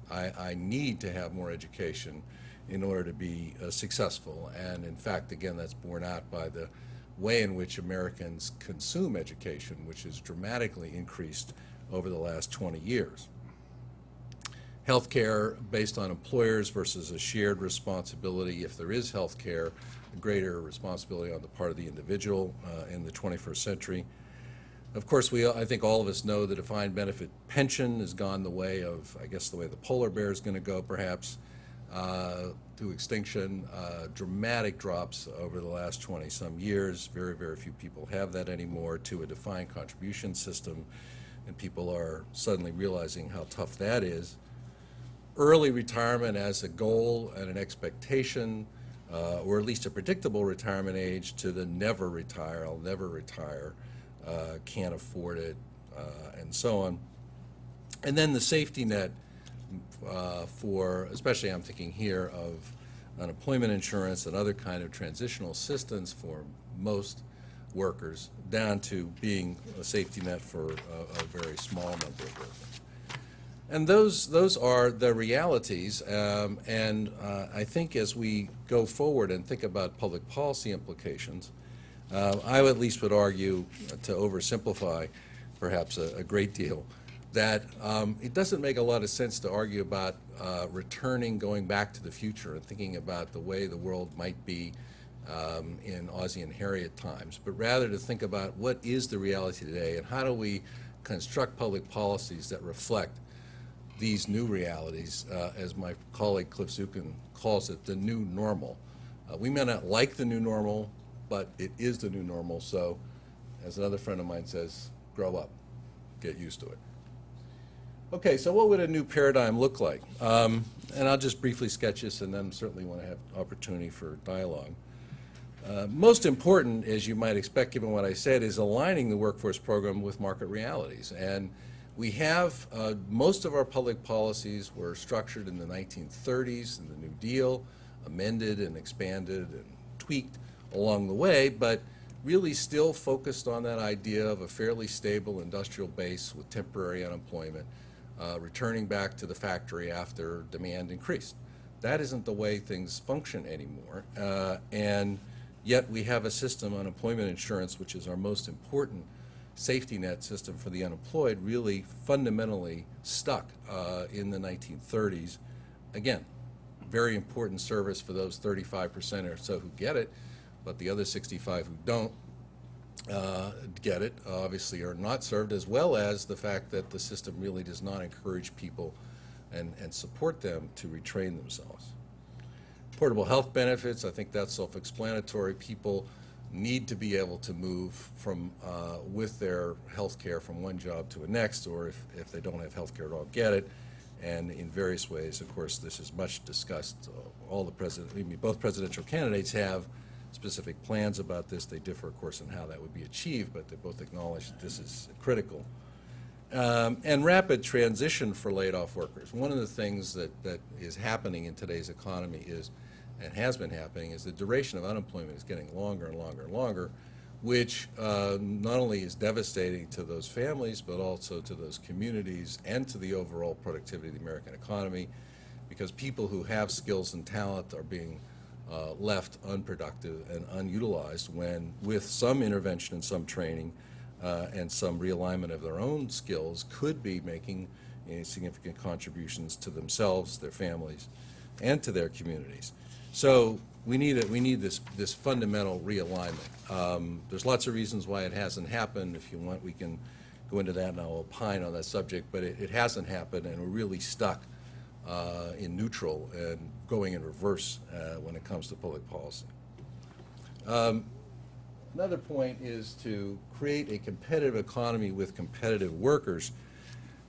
I need to have more education in order to be successful. And in fact, again, that's borne out by the way in which Americans consume education, which has dramatically increased over the last 20 years. Healthcare based on employers versus a shared responsibility, if there is healthcare, greater responsibility on the part of the individual in the 21st century. Of course, I think all of us know the defined benefit pension has gone the way of, I guess, the way the polar bear is going to go, perhaps, to extinction. Dramatic drops over the last 20-some years. Very, very few people have that anymore, to a defined contribution system, and people are suddenly realizing how tough that is. Early retirement as a goal and an expectation, or at least a predictable retirement age, to the never retire, I'll never retire, can't afford it, and so on. And then the safety net for, especially I'm thinking here of unemployment insurance and other kind of transitional assistance for most workers, down to being a safety net for a very small number of workers. And those are the realities, and I think as we go forward and think about public policy implications, I at least would argue, to oversimplify perhaps a great deal, that it doesn't make a lot of sense to argue about going back to the future and thinking about the way the world might be in Ozzie and Harriet times, but rather to think about what is the reality today and how do we construct public policies that reflect these new realities, as my colleague Cliff Zukin calls it, the new normal. We may not like the new normal, but it is the new normal, so as another friend of mine says, grow up, get used to it. Okay, so what would a new paradigm look like? And I'll just briefly sketch this, and then certainly want to have opportunity for dialogue. Most important, as you might expect given what I said, is aligning the workforce program with market realities. And we have, most of our public policies were structured in the 1930s in the New Deal, amended and expanded and tweaked along the way, but really still focused on that idea of a fairly stable industrial base with temporary unemployment, returning back to the factory after demand increased. That isn't the way things function anymore, and yet we have a system, unemployment insurance, which is our most important safety net system for the unemployed, really fundamentally stuck in the 1930s. Again, very important service for those 35% or so who get it, but the other 65 who don't get it obviously are not served, as well as the fact that the system really does not encourage people and support them to retrain themselves. Portable health benefits, I think that's self-explanatory. People need to be able to move from with their health care from one job to a next, or if they don't have health care at all, get it. And in various ways, of course, this is much discussed. Both presidential candidates have specific plans about this. They differ, of course, in how that would be achieved, but they both acknowledge that this is critical. And rapid transition for laid-off workers. One of the things that is happening in today's economy is, and has been happening, is the duration of unemployment is getting longer and longer and longer, which not only is devastating to those families, but also to those communities and to the overall productivity of the American economy, because people who have skills and talent are being left unproductive and unutilized when, with some intervention and some training and some realignment of their own skills, could be making significant contributions to themselves, their families, and to their communities. So we need this fundamental realignment. There's lots of reasons why it hasn't happened. If you want, we can go into that, and I'll opine on that subject, but it hasn't happened, and we're really stuck in neutral and going in reverse when it comes to public policy. Another point is to create a competitive economy with competitive workers,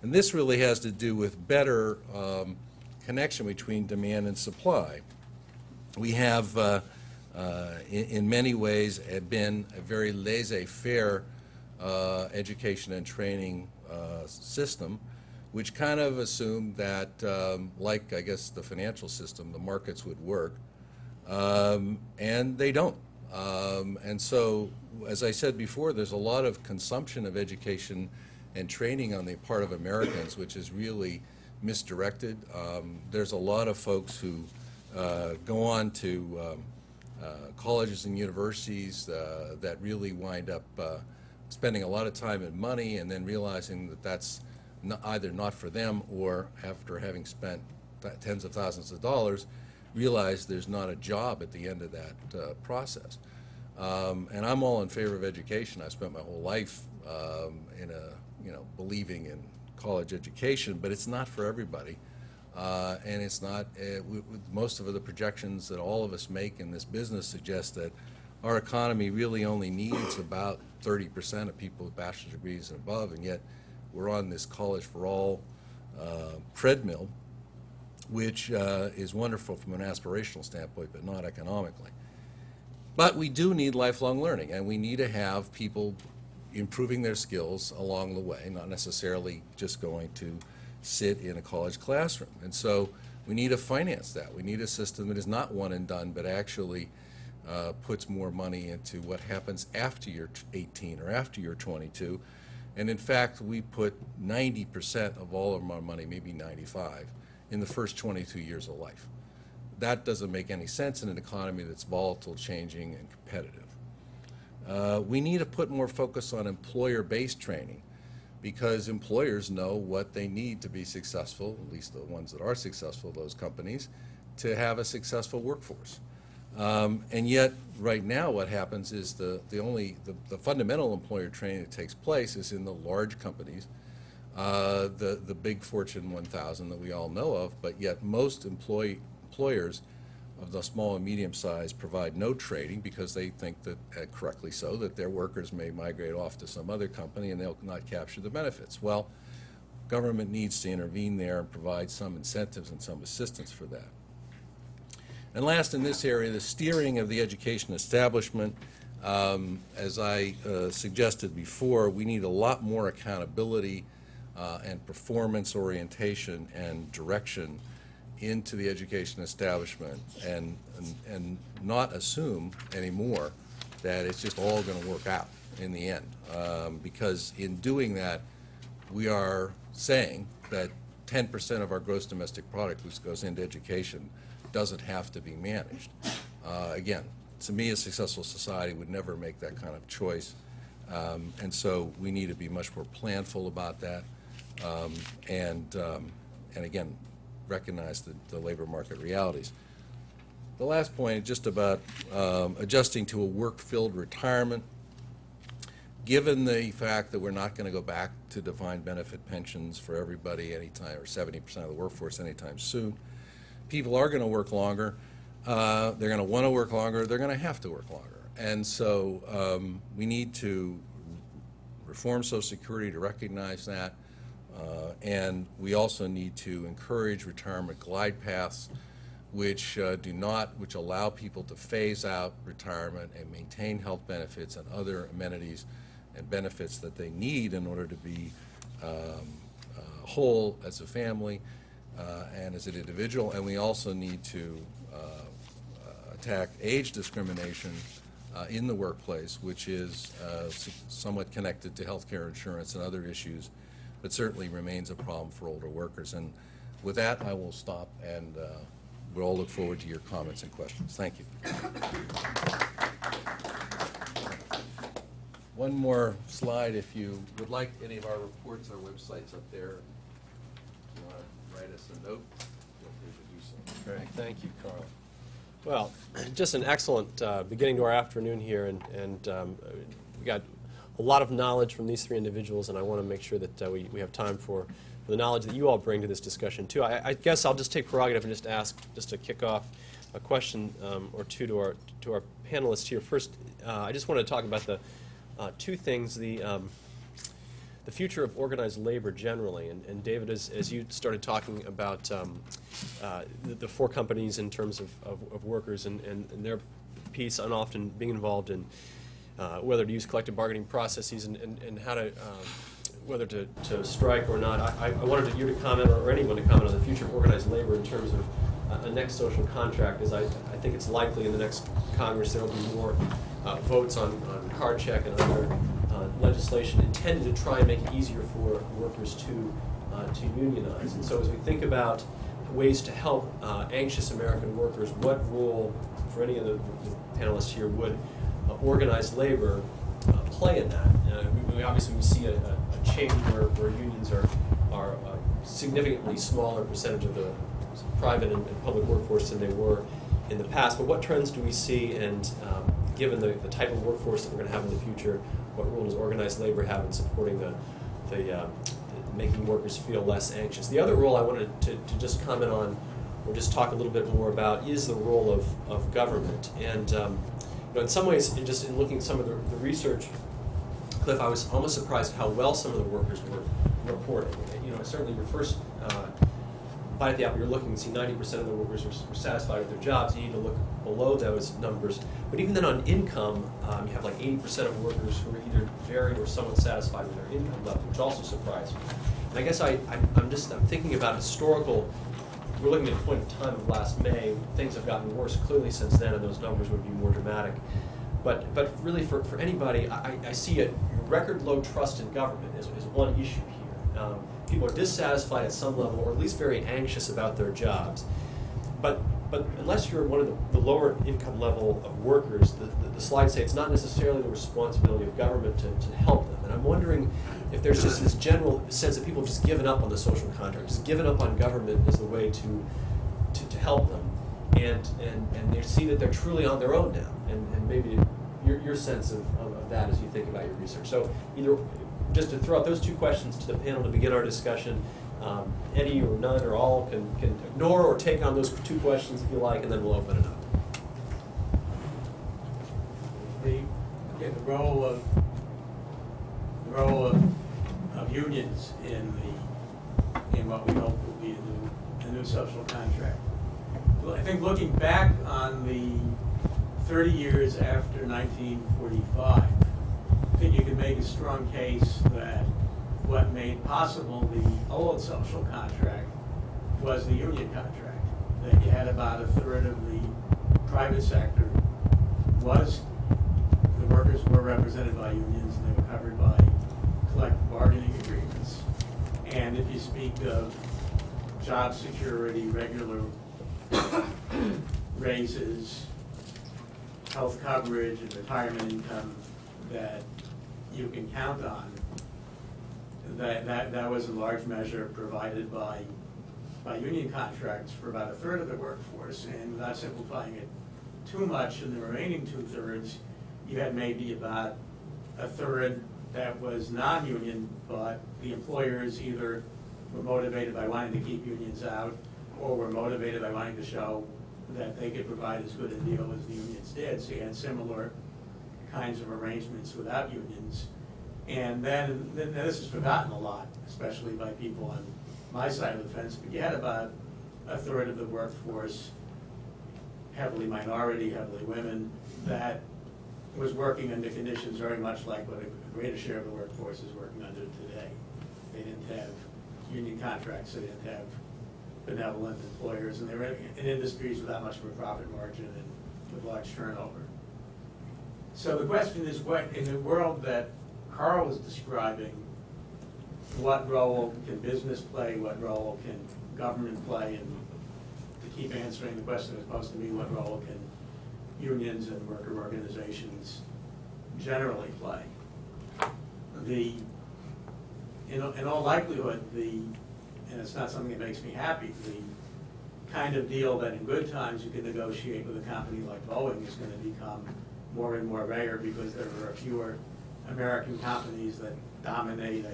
and this really has to do with better connection between demand and supply. We have, in many ways, been a very laissez-faire education and training system, which kind of assumed that, like, I guess, the financial system, the markets would work, and they don't. And so, as I said before, there's a lot of consumption of education and training on the part of Americans, which is really misdirected. There's a lot of folks who go on to colleges and universities that really wind up spending a lot of time and money, and then realizing that that's either not for them, or after having spent tens of thousands of dollars, realize there's not a job at the end of that process. And I'm all in favor of education. I spent my whole life believing in college education, but it's not for everybody. And it's not, most of the projections that all of us make in this business suggest that our economy really only needs about 30% of people with bachelor's degrees and above, and yet we're on this college for all treadmill, which is wonderful from an aspirational standpoint, but not economically. But we do need lifelong learning, and we need to have people improving their skills along the way, not necessarily just going to sit in a college classroom. And so we need to finance that. We need a system that is not one and done, but actually puts more money into what happens after you're 18 or after you're 22. And in fact, we put 90% of all of our money, maybe 95, in the first 22 years of life. That doesn't make any sense in an economy that's volatile, changing, and competitive. We need to put more focus on employer-based training, because employers know what they need to be successful, at least the ones that are successful, those companies, to have a successful workforce. And yet, right now, what happens is the fundamental employer training that takes place is in the large companies, the big Fortune 1000 that we all know of, but yet most employers of the small and medium size provide no training because they think that, correctly so, that their workers may migrate off to some other company and they'll not capture the benefits. Well, government needs to intervene there and provide some incentives and some assistance for that. And last in this area, the steering of the education establishment. As I suggested before, we need a lot more accountability and performance orientation and direction into the education establishment, and not assume anymore that it's just all going to work out in the end. Because in doing that, we are saying that 10% of our gross domestic product, which goes into education, doesn't have to be managed. Again, to me, a successful society would never make that kind of choice. And so we need to be much more planful about that. And again, recognize the labor market realities. The last point is just about adjusting to a work-filled retirement. Given the fact that we're not going to go back to defined benefit pensions for everybody anytime, or 70% of the workforce anytime soon, people are going to work longer. They're going to want to work longer. They're going to have to work longer. And so we need to reform Social Security to recognize that. And we also need to encourage retirement glide paths which allow people to phase out retirement and maintain health benefits and other amenities and benefits that they need in order to be whole as a family and as an individual. And we also need to attack age discrimination in the workplace, which is somewhat connected to health care insurance and other issues, but certainly remains a problem for older workers. And with that, I will stop, and we'll all look forward to your comments and questions. Thank you. One more slide, if you would like any of our reports, our website's up there. If you want to write us a note, feel free to do so. Great, thank you, Carl. Well, just an excellent beginning to our afternoon here, and we got a lot of knowledge from these three individuals, and I want to make sure that we have time for the knowledge that you all bring to this discussion too. I guess I'll just take prerogative and just ask, just to kick off, a question or two to our panelists here. First, I just want to talk about the two things: the future of organized labor generally. And David, as you started talking about the four companies in terms of workers and their piece on often being involved in whether to use collective bargaining processes and how to whether to strike or not. I wanted you to comment, or anyone to comment, on the future of organized labor in terms of a next social contract, as I think it's likely in the next Congress there will be more votes on card check and other legislation intended to try and make it easier for workers to unionize. And so as we think about ways to help anxious American workers, what role, for any of the panelists here, would organized labor play in that? We obviously see a change where unions are a significantly smaller percentage of the private and public workforce than they were in the past. But what trends do we see, and given the type of workforce that we're going to have in the future, what role does organized labor have in supporting the making workers feel less anxious? The other role I wanted to just comment on, or just talk a little bit more about, is the role of government. And in some ways, in looking at some of the research, Cliff, I was almost surprised how well some of the workers were reporting. Certainly your first bite at the apple, you're looking and see 90% of the workers were satisfied with their jobs. You need to look below those numbers. But even then on income, you have like 80% of workers who are either very or somewhat satisfied with their income level, which also surprised me. And I guess I'm thinking about historical, we're looking at a point of time of last May. Things have gotten worse clearly since then, and those numbers would be more dramatic. But really for anybody, I see a record low trust in government is one issue here. People are dissatisfied at some level, or at least very anxious about their jobs. But unless you're one of the lower income level of workers, the slides say it's not necessarily the responsibility of government to help them. And I'm wondering if there's just this general sense that people have just given up on the social contract, just given up on government as the way to help them. And they see that they're truly on their own now. And maybe your sense of that as you think about your research. So either just to throw out those two questions to the panel to begin our discussion. Any or none or all can ignore or take on those two questions if you like, and then we'll open it up. The role of unions in what we hope will be a new social contract. Well, I think looking back on the 30 years after 1945, I think you can make a strong case that what made possible the old social contract was the union contract. That you had about a third of the private sector the workers were represented by unions, and they were covered by collective bargaining agreements. And if you speak of job security, regular raises, health coverage, and retirement income that you can count on, that was in large measure provided by union contracts for about a third of the workforce. And without simplifying it too much, in the remaining 2/3, you had maybe about a third that was non-union, but the employers either were motivated by wanting to keep unions out, or were motivated by wanting to show that they could provide as good a deal as the unions did. So you had similar kinds of arrangements without unions. And then this is forgotten a lot, especially by people on my side of the fence, but you had about a third of the workforce, heavily minority, heavily women, that was working under conditions very much like what a greater share of the workforce is working under today. They didn't have union contracts, they didn't have benevolent employers, and they were in industries without much of a profit margin and with large turnover. So the question is, what, in the world that Carl was describing, what role can business play, what role can government play, and to keep answering the question as opposed to me, what role can unions and worker organizations generally play? In all likelihood, and it's not something that makes me happy, the kind of deal that in good times you can negotiate with a company like Boeing is going to become more and more rare, because there are fewer American companies that dominate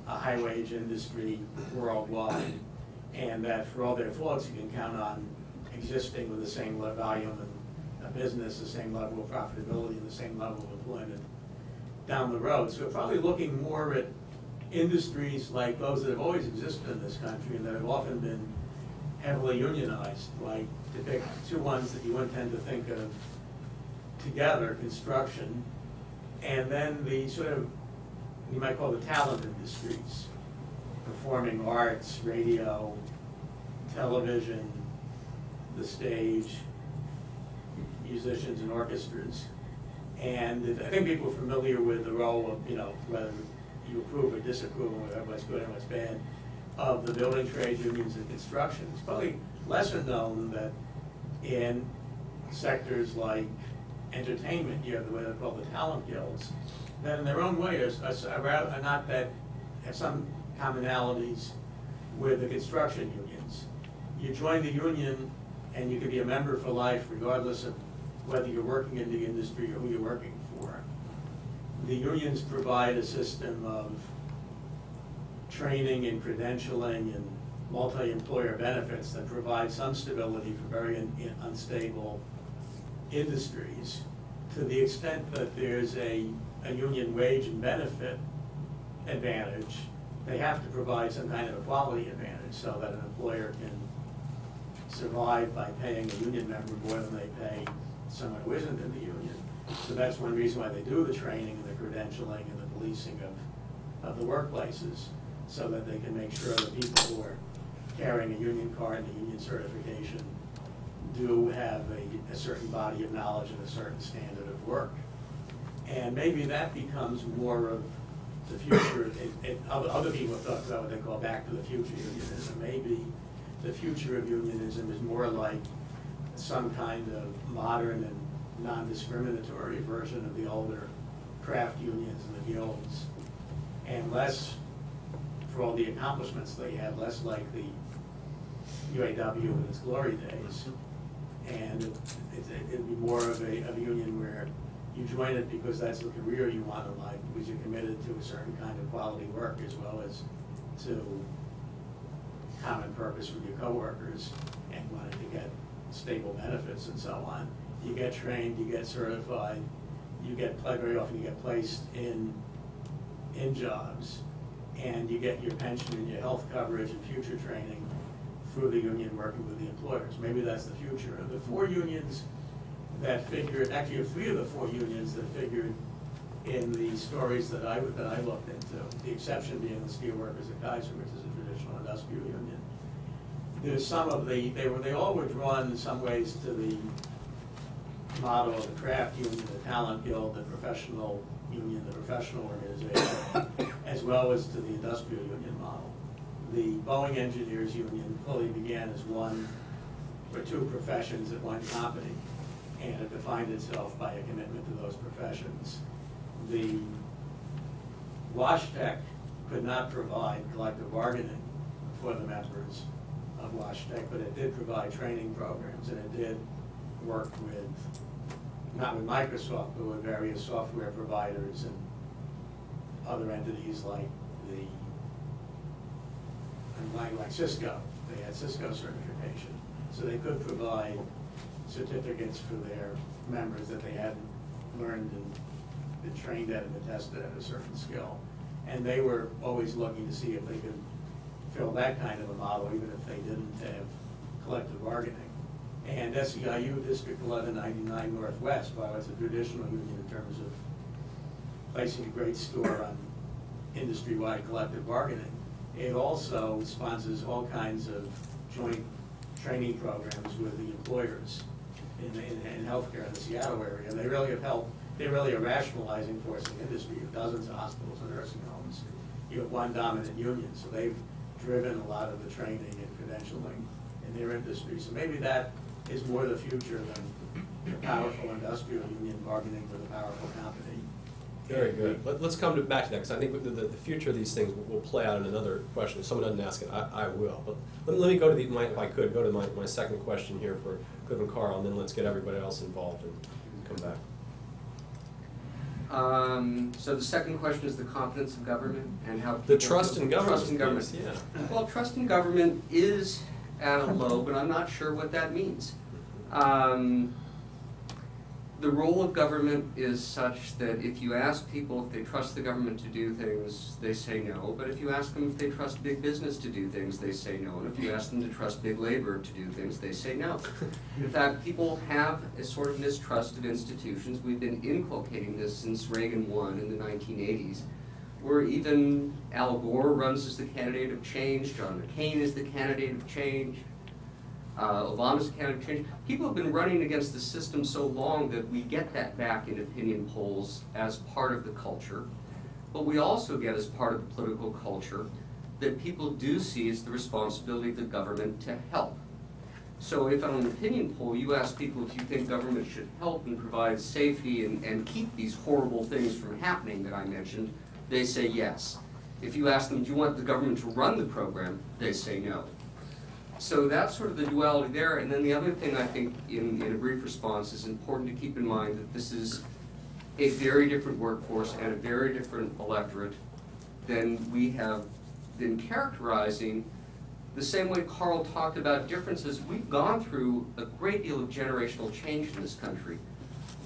a high-wage industry worldwide, and that for all their faults, you can count on existing with the same volume of business, the same level of profitability, and the same level of employment down the road. So we're probably looking more at industries like those that have always existed in this country and that have often been heavily unionized, like, to pick two ones that you wouldn't tend to think of together, construction, and then the sort of, you might call the talent industries, performing arts, radio, television, the stage, musicians and orchestras. And I think people are familiar with the role of, whether you approve or disapprove of what's good and what's bad, of the building trade unions and construction. It's probably lesser known that in sectors like entertainment, you have what they call the talent guilds, that in their own way are not that, have some commonalities with the construction unions. you join the union and you can be a member for life regardless of whether you're working in the industry or who you're working for. The unions provide a system of training and credentialing and multi-employer benefits that provide some stability for very unstable industries, to the extent that there's a union wage and benefit advantage. They have to provide some kind of a quality advantage so that an employer can survive by paying a union member more than they pay someone who isn't in the union. So that's one reason why they do the training and the credentialing and the policing of the workplaces, so that they can make sure that people who are carrying a union card and a union certification do have a certain body of knowledge and a certain standard of work. And maybe that becomes more of the future. Other people have talked about what they call back to the future unionism. Maybe the future of unionism is more like some kind of modern and non-discriminatory version of the older craft unions and the guilds, and less, for all the accomplishments they had, less like the UAW in its glory days. And it'd be more of a union where you join it because that's the career you want in life, because you're committed to a certain kind of quality work as well as to common purpose with your coworkers and wanting to get stable benefits and so on. You get trained, you get certified, you get, very often you get placed in jobs, and you get your pension and your health coverage and future training through the union working with the employers. Maybe that's the future. Of the four unions that figured, actually three of the four unions that figured in the stories that I looked into, the exception being the steelworkers at Kaiser, which is a traditional industrial union. There's some of they all were drawn in some ways to the model of the craft union, the talent guild, the professional union, the professional organization, as well as to the industrial union model. The Boeing Engineers Union fully began as one or two professions at one company, and it defined itself by a commitment to those professions. The WashTech could not provide collective bargaining for the members of WashTech, but it did provide training programs, and it did work with, not with Microsoft, but with various software providers and other entities like Cisco. They had Cisco certification, so they could provide certificates for their members that they hadn't learned and been trained at and been tested at a certain skill. And they were always looking to see if they could fill that kind of a model, even if they didn't have collective bargaining. And SEIU District 1199 Northwest, while it's a traditional union in terms of placing a great store on industry-wide collective bargaining, it also sponsors all kinds of joint training programs with the employers in healthcare in the Seattle area. And they really have helped, they really are rationalizing forcing industry. You have dozens of hospitals and nursing homes. You have one dominant union, so they've driven a lot of the training and credentialing in their industry. So maybe that is more the future than the powerful industrial union bargaining with a powerful company. Very good. Let's come back to that, because I think the future of these things will play out in another question. If someone doesn't ask it, I will. But let me go to if I could, go to my second question here for Cliff and Carl, and then let's get everybody else involved and come back. So the second question is the confidence of government and how The trust in government. Trust in government. Yeah. Well, trust in government is at a low, but I'm not sure what that means. The role of government is such that if you ask people if they trust the government to do things, they say no. But if you ask them if they trust big business to do things, they say no. And if you ask them to trust big labor to do things, they say no. In fact, people have a sort of mistrust of institutions. We've been inculcating this since Reagan won in the 1980s, where even Al Gore runs as the candidate of change, John McCain is the candidate of change, Obama's the candidate of change. People have been running against the system so long that we get that back in opinion polls as part of the culture. But we also get as part of the political culture that people do see as the responsibility of the government to help. So if on an opinion poll you ask people if you think government should help and provide safety and keep these horrible things from happening that I mentioned, they say yes. If you ask them, do you want the government to run the program, they say no. So that's sort of the duality there. And then the other thing I think in a brief response is important to keep in mind that this is a very different workforce and a very different electorate than we have been characterizing. The same way Carl talked about differences, we've gone through a great deal of generational change in this country.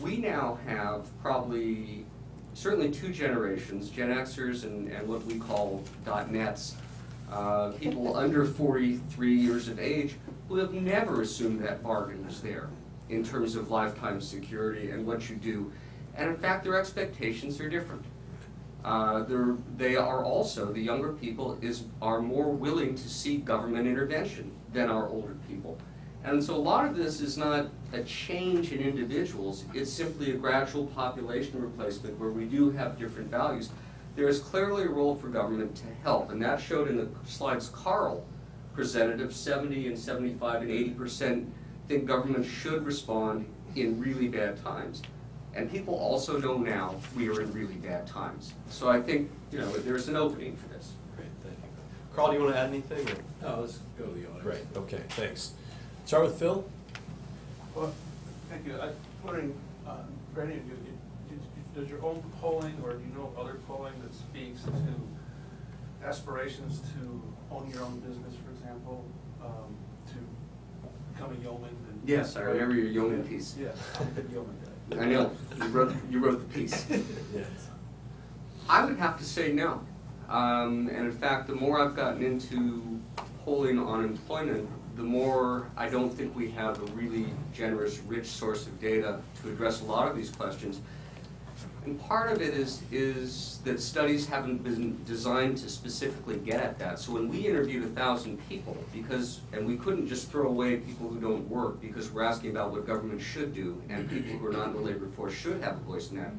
We now have probably, certainly 2 generations, Gen Xers and what we call .nets, people under 43 years of age who have never assumed that bargain was there in terms of lifetime security and what you do. And in fact, their expectations are different. They are also, the younger people are more willing to seek government intervention than our older people. And so a lot of this is not a change in individuals, it's simply a gradual population replacement where we do have different values. There is clearly a role for government to help, and that showed in the slides Carl presented of 70 and 75 and 80% think government should respond in really bad times. And people also know now we are in really bad times. So I think, there's an opening for this. Great, thank you. Carl, do you want to add anything? Or? No, let's go to the audience. Great, okay, thanks. Start with Phil. Well, thank you. I'm wondering, for any of you, does your own polling, or do you know other polling that speaks to aspirations to own your own business, for example, to become a yeoman? And Yes, I remember your yeoman piece. Yes, I'm a big yeoman guy. I know, you wrote the piece. Yes. I would have to say no. And in fact, the more I've gotten into polling on employment, the more I don't think we have a really generous, rich source of data to address a lot of these questions. And part of it is that studies haven't been designed to specifically get at that. So when we interviewed 1,000 people, and we couldn't just throw away people who don't work because we're asking about what government should do, and people who are not in the labor force should have a voice in that.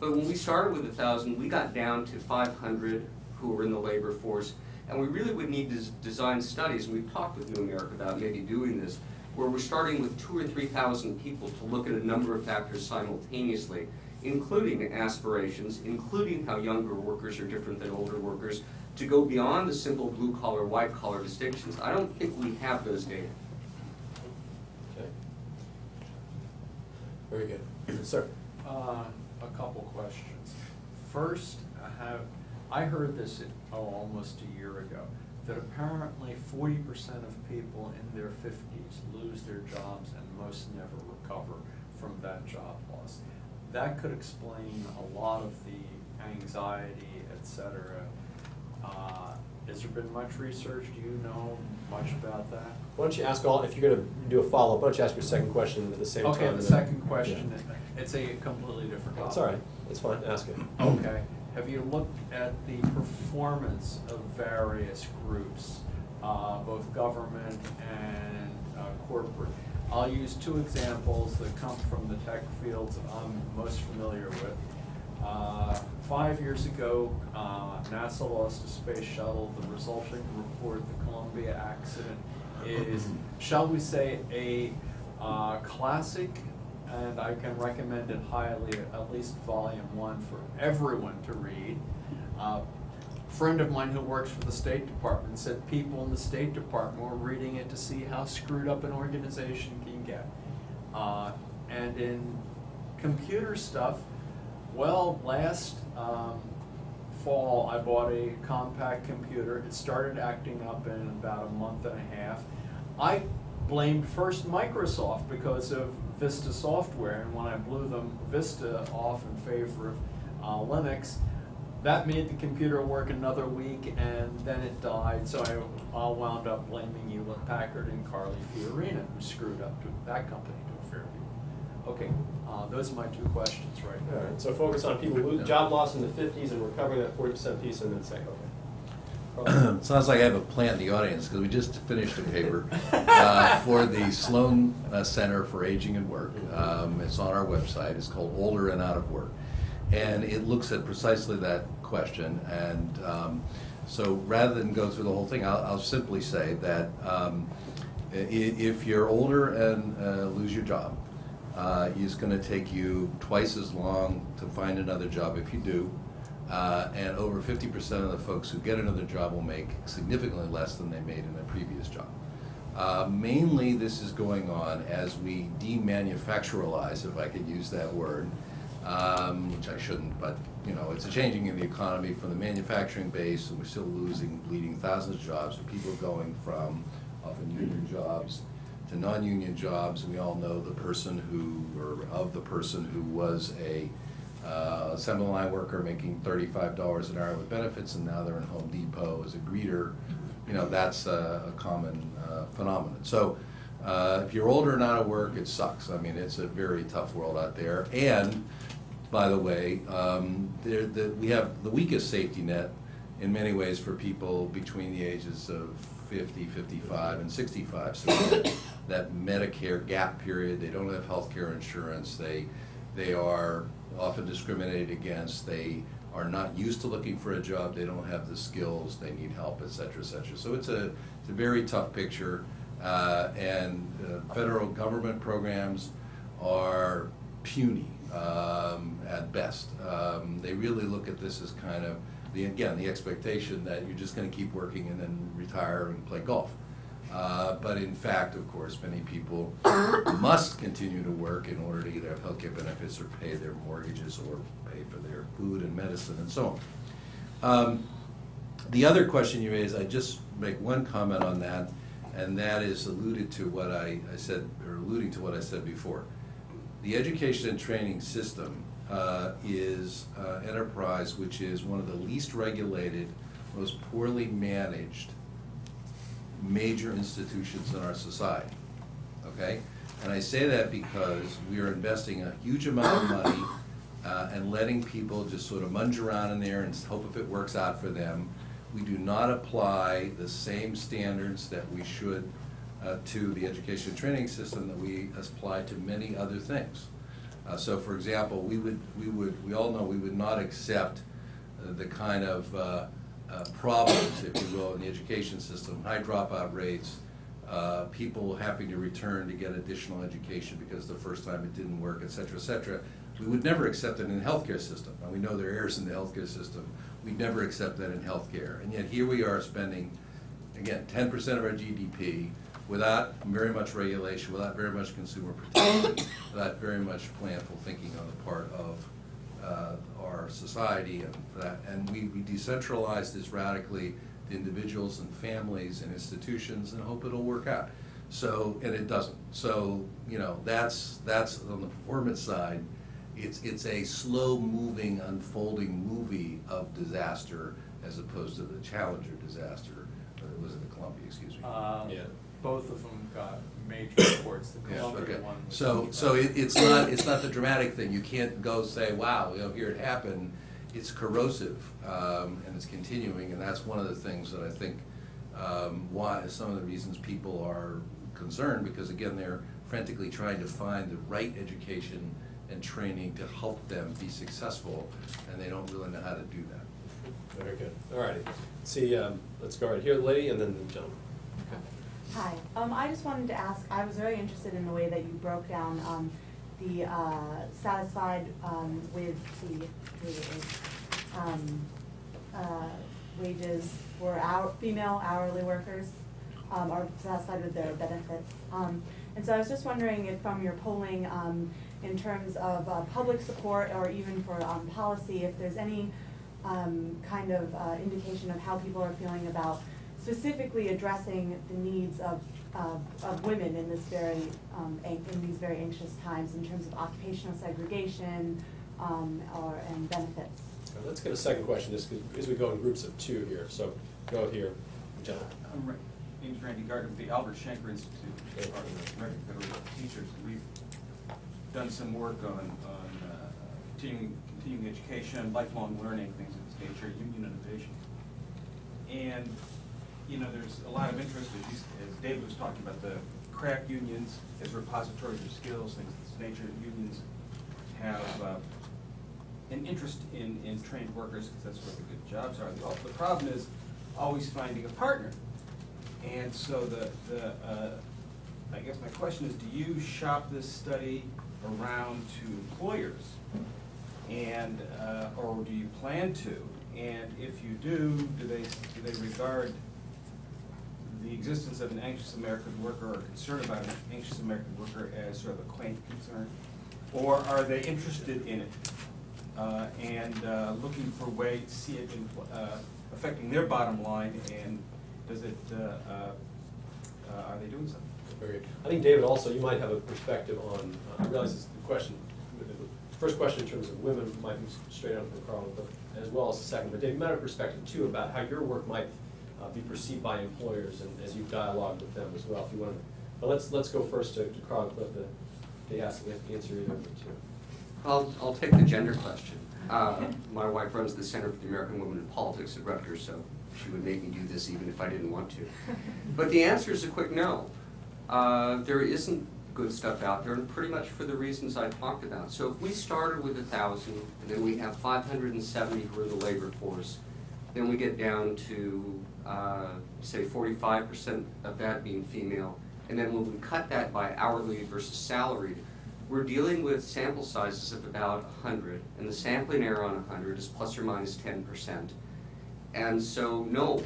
But when we started with 1,000, we got down to 500 who were in the labor force, and we really would need to design studies, and we've talked with New America about maybe doing this, where we're starting with 2,000 or 3,000 people to look at a number of factors simultaneously, including aspirations, including how younger workers are different than older workers, to go beyond the simple blue-collar, white-collar distinctions. I don't think we have those data. Okay. Very good. Sir. A couple questions. First, I heard this almost a year ago, that apparently 40% of people in their 50s lose their jobs and most never recover from that job loss. That could explain a lot of the anxiety, etc. Has there been much research? Do you know much about that? Why don't you ask if you're going to do a follow-up, why don't you ask your second question at the same time? Okay, the second question, it's a completely different topic. It's all right. It's fine. Ask it. Okay. Have you looked at the performance of various groups, both government and corporate? I'll use 2 examples that come from the tech fields I'm most familiar with. 5 years ago, NASA lost a space shuttle. The resulting report, the Columbia accident, is, shall we say, a classic, and I can recommend it highly, at least volume 1 for everyone to read. A friend of mine who works for the State Department said people in the State Department were reading it to see how screwed up an organization can get. And in computer stuff, well, last fall I bought a compact computer. It started acting up in about a month and a half. I blamed first Microsoft because of Vista software, and when I blew them Vista off in favor of Linux, that made the computer work another week, and then it died. So I wound up blaming Hewlett Packard and Carly Fiorina, who screwed up that company to a fair degree. Okay, those are my 2 questions right All now. right. So focus on people who job loss in the 50s and recovering that 40% piece, and then say, okay. Sounds like I have a plant in the audience, because we just finished a paper for the Sloan Center for Aging and Work. It's on our website. It's called Older and Out of Work. And it looks at precisely that question. And so rather than go through the whole thing, I'll simply say that if you're older and lose your job, it's going to take you twice as long to find another job if you do. And over 50% of the folks who get another job will make significantly less than they made in a previous job. Mainly this is going on as we demanufacturalize, if I could use that word, which I shouldn't, but you know, it's a changing in the economy from the manufacturing base, and we're still bleeding thousands of jobs, with people going from often union jobs to non-union jobs. We all know the person who was a assembly line worker making $35 an hour with benefits, and now they're in Home Depot as a greeter. You know, that's a common phenomenon. So if you're older and out of work, it sucks. I mean, it's a very tough world out there. And by the way, we have the weakest safety net in many ways for people between the ages of 50, 55, and 65. So that Medicare gap period, they don't have health care insurance, they are often discriminated against, they are not used to looking for a job, they don't have the skills, they need help, et cetera, et cetera. So it's a very tough picture, and federal government programs are puny at best. They really look at this as kind of, the expectation that you're just going to keep working and then retire and play golf. But in fact, of course, many people must continue to work in order to either have health care benefits or pay their mortgages or pay for their food and medicine and so on. The other question you raised, I just make one comment on that, and that is alluding to what I said before. The education and training system is enterprise which is one of the least regulated, most poorly managed major institutions in our society, okay? And I say that because we are investing a huge amount of money and letting people just sort of munge around in there and hope if it works out for them. We do not apply the same standards that we should to the education and training system that we apply to many other things. So for example, we all know we would not accept the kind of problems, if you will, in the education system, high dropout rates, people having to return to get additional education because the first time it didn't work, et cetera, et cetera. We would never accept it in the healthcare system. And we know there are errors in the healthcare system. We'd never accept that in healthcare. And yet here we are spending, again, 10% of our GDP without very much regulation, without very much consumer protection, without very much planful thinking on the part of our society, and we decentralize this radically to individuals and families and institutions and hope it'll work out. So, and it doesn't. So, you know, that's on the performance side. It's a slow-moving, unfolding movie of disaster as opposed to the Challenger disaster. Or was it the Columbia? Excuse me. Yeah. Both of them got major reports. The Columbia Okay. one was So it's not the dramatic thing. You can't go say, wow, you know, here it happened. It's corrosive, and it's continuing, and that's one of the things that I think why some of the reasons people are concerned, because again, they're frantically trying to find the right education and training to help them be successful, and they don't really know how to do that. Very good. All righty. See, let's go right here, lady, and then the gentleman. Hi. I just wanted to ask, I was very interested in the way that you broke down the satisfied with the wages for female hourly workers are satisfied with their benefits. And so I was just wondering if from your polling in terms of public support or even for policy, if there's any kind of indication of how people are feeling about specifically addressing the needs of women in this in these very anxious times in terms of occupational segregation and benefits. Let's get a second question just as we go in groups of two here. So go here, gentlemen. My name's Randy Gardner with the Albert Schenker Institute, part of the American Federation of Teachers. We've done some work on continuing education, lifelong learning, things of this nature, union innovation. And you know, there's a lot of interest, as David was talking about, the craft unions as repositories of skills, things of this nature. Unions have an interest in trained workers because that's where the good jobs are. The problem is always finding a partner. And so I guess my question is, do you shop this study around to employers, and or do you plan to? And if you do they regard the existence of an anxious American worker or concern about an anxious American worker as sort of a quaint concern? Or are they interested in it and looking for a way to see it affecting their bottom line, and does it, are they doing something? Very good. I think, David, also, you might have a perspective on, I realize this is the question, the first question in terms of women might be straight out from Carl, but as well as the second. But David, you might have a perspective, too, about how your work might be perceived by employers, and as you dialogue with them as well, if you want to. But let's go first to Carl and let the answer either of the two. I'll take the gender question. My wife runs the Center for the American Women in Politics at Rutgers, so she would make me do this even if I didn't want to. But the answer is a quick no. There isn't good stuff out there, and pretty much for the reasons I talked about. So if we started with 1,000, and then we have 570 who are the labor force, then we get down to, say, 45% of that being female, and then when we cut that by hourly versus salaried, we're dealing with sample sizes of about 100, and the sampling error on 100 is plus or minus 10%. And so, no,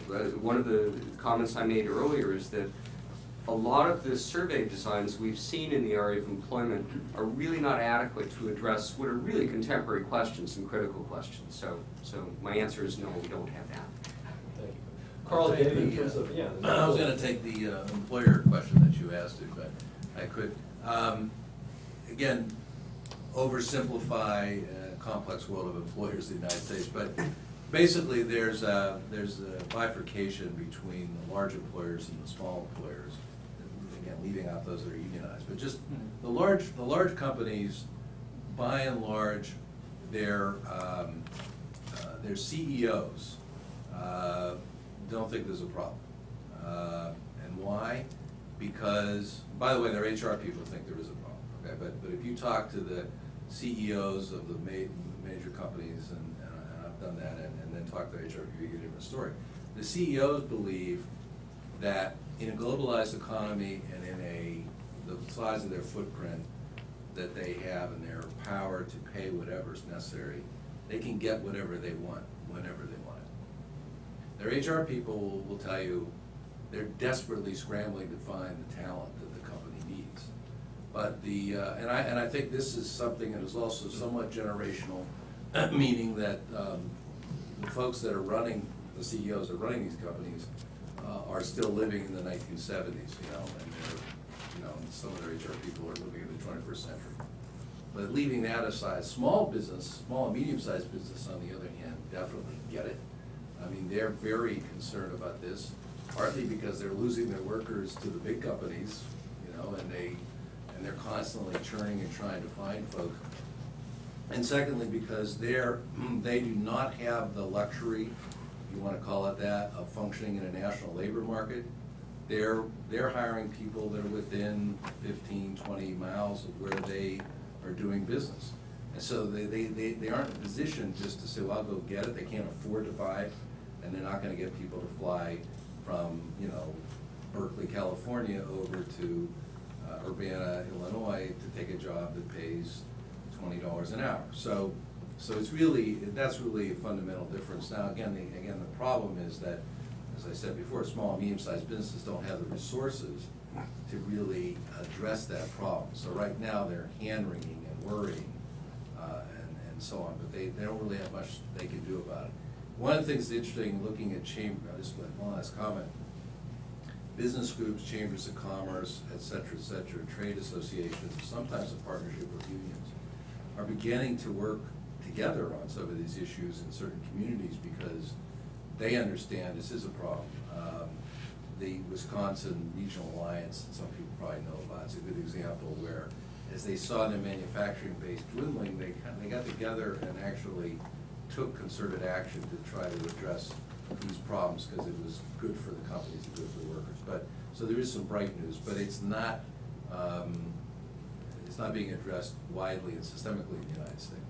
one of the comments I made earlier is that a lot of the survey designs we've seen in the area of employment are really not adequate to address what are really contemporary questions and critical questions. So my answer is no, we don't have that. Thank you. Carl, David, in terms of, yeah. I was going to take the employer question that you asked, if I could. Again, oversimplify a complex world of employers in the United States, but basically there's a bifurcation between the large employers and the small employers. Again, leaving out those that are unionized, but just the large companies, by and large, their CEOs don't think there's a problem. And why? Because, by the way, their HR people think there is a problem. Okay, but if you talk to the CEOs of the major companies, and I've done that, and then talk to HR people, you get a different story. The CEOs believe that in a globalized economy and in the size of their footprint that they have and their power to pay whatever is necessary, they can get whatever they want, whenever they want it. Their HR people will tell you they're desperately scrambling to find the talent that the company needs. But and I think this is something that is also somewhat generational, meaning that the folks that are running, the CEOs that are running these companies, are still living in the 1970s, and they're, some of their HR people are living in the 21st century. But leaving that aside, small and medium-sized business, on the other hand, definitely get it. I mean, they're very concerned about this, partly because they're losing their workers to the big companies, and they're constantly churning and trying to find folks. And secondly, because they do not have the luxury, if you want to call it that, of functioning in a national labor market. They're hiring people that are within 15, 20 miles of where they are doing business. And so they aren't in a position just to say, well, I'll go get it. They can't afford to buy it, and they're not going to get people to fly from, Berkeley, California over to Urbana, Illinois to take a job that pays $20 an hour. So that's really a fundamental difference. Now, again, the problem is that, as I said before, small and medium-sized businesses don't have the resources to really address that problem. So right now they're hand-wringing and worrying and so on, but they don't really have much they can do about it. One of the things that's interesting, looking at just one last comment, business groups, chambers of commerce, et cetera, trade associations, sometimes in partnership with unions, are beginning to work together on some of these issues in certain communities because they understand this is a problem. The Wisconsin Regional Alliance, that some people probably know about, is a good example where, as they saw their manufacturing base dwindling, they got together and actually took concerted action to try to address these problems because it was good for the companies and good for the workers. So there is some bright news, but it's not being addressed widely and systemically in the United States.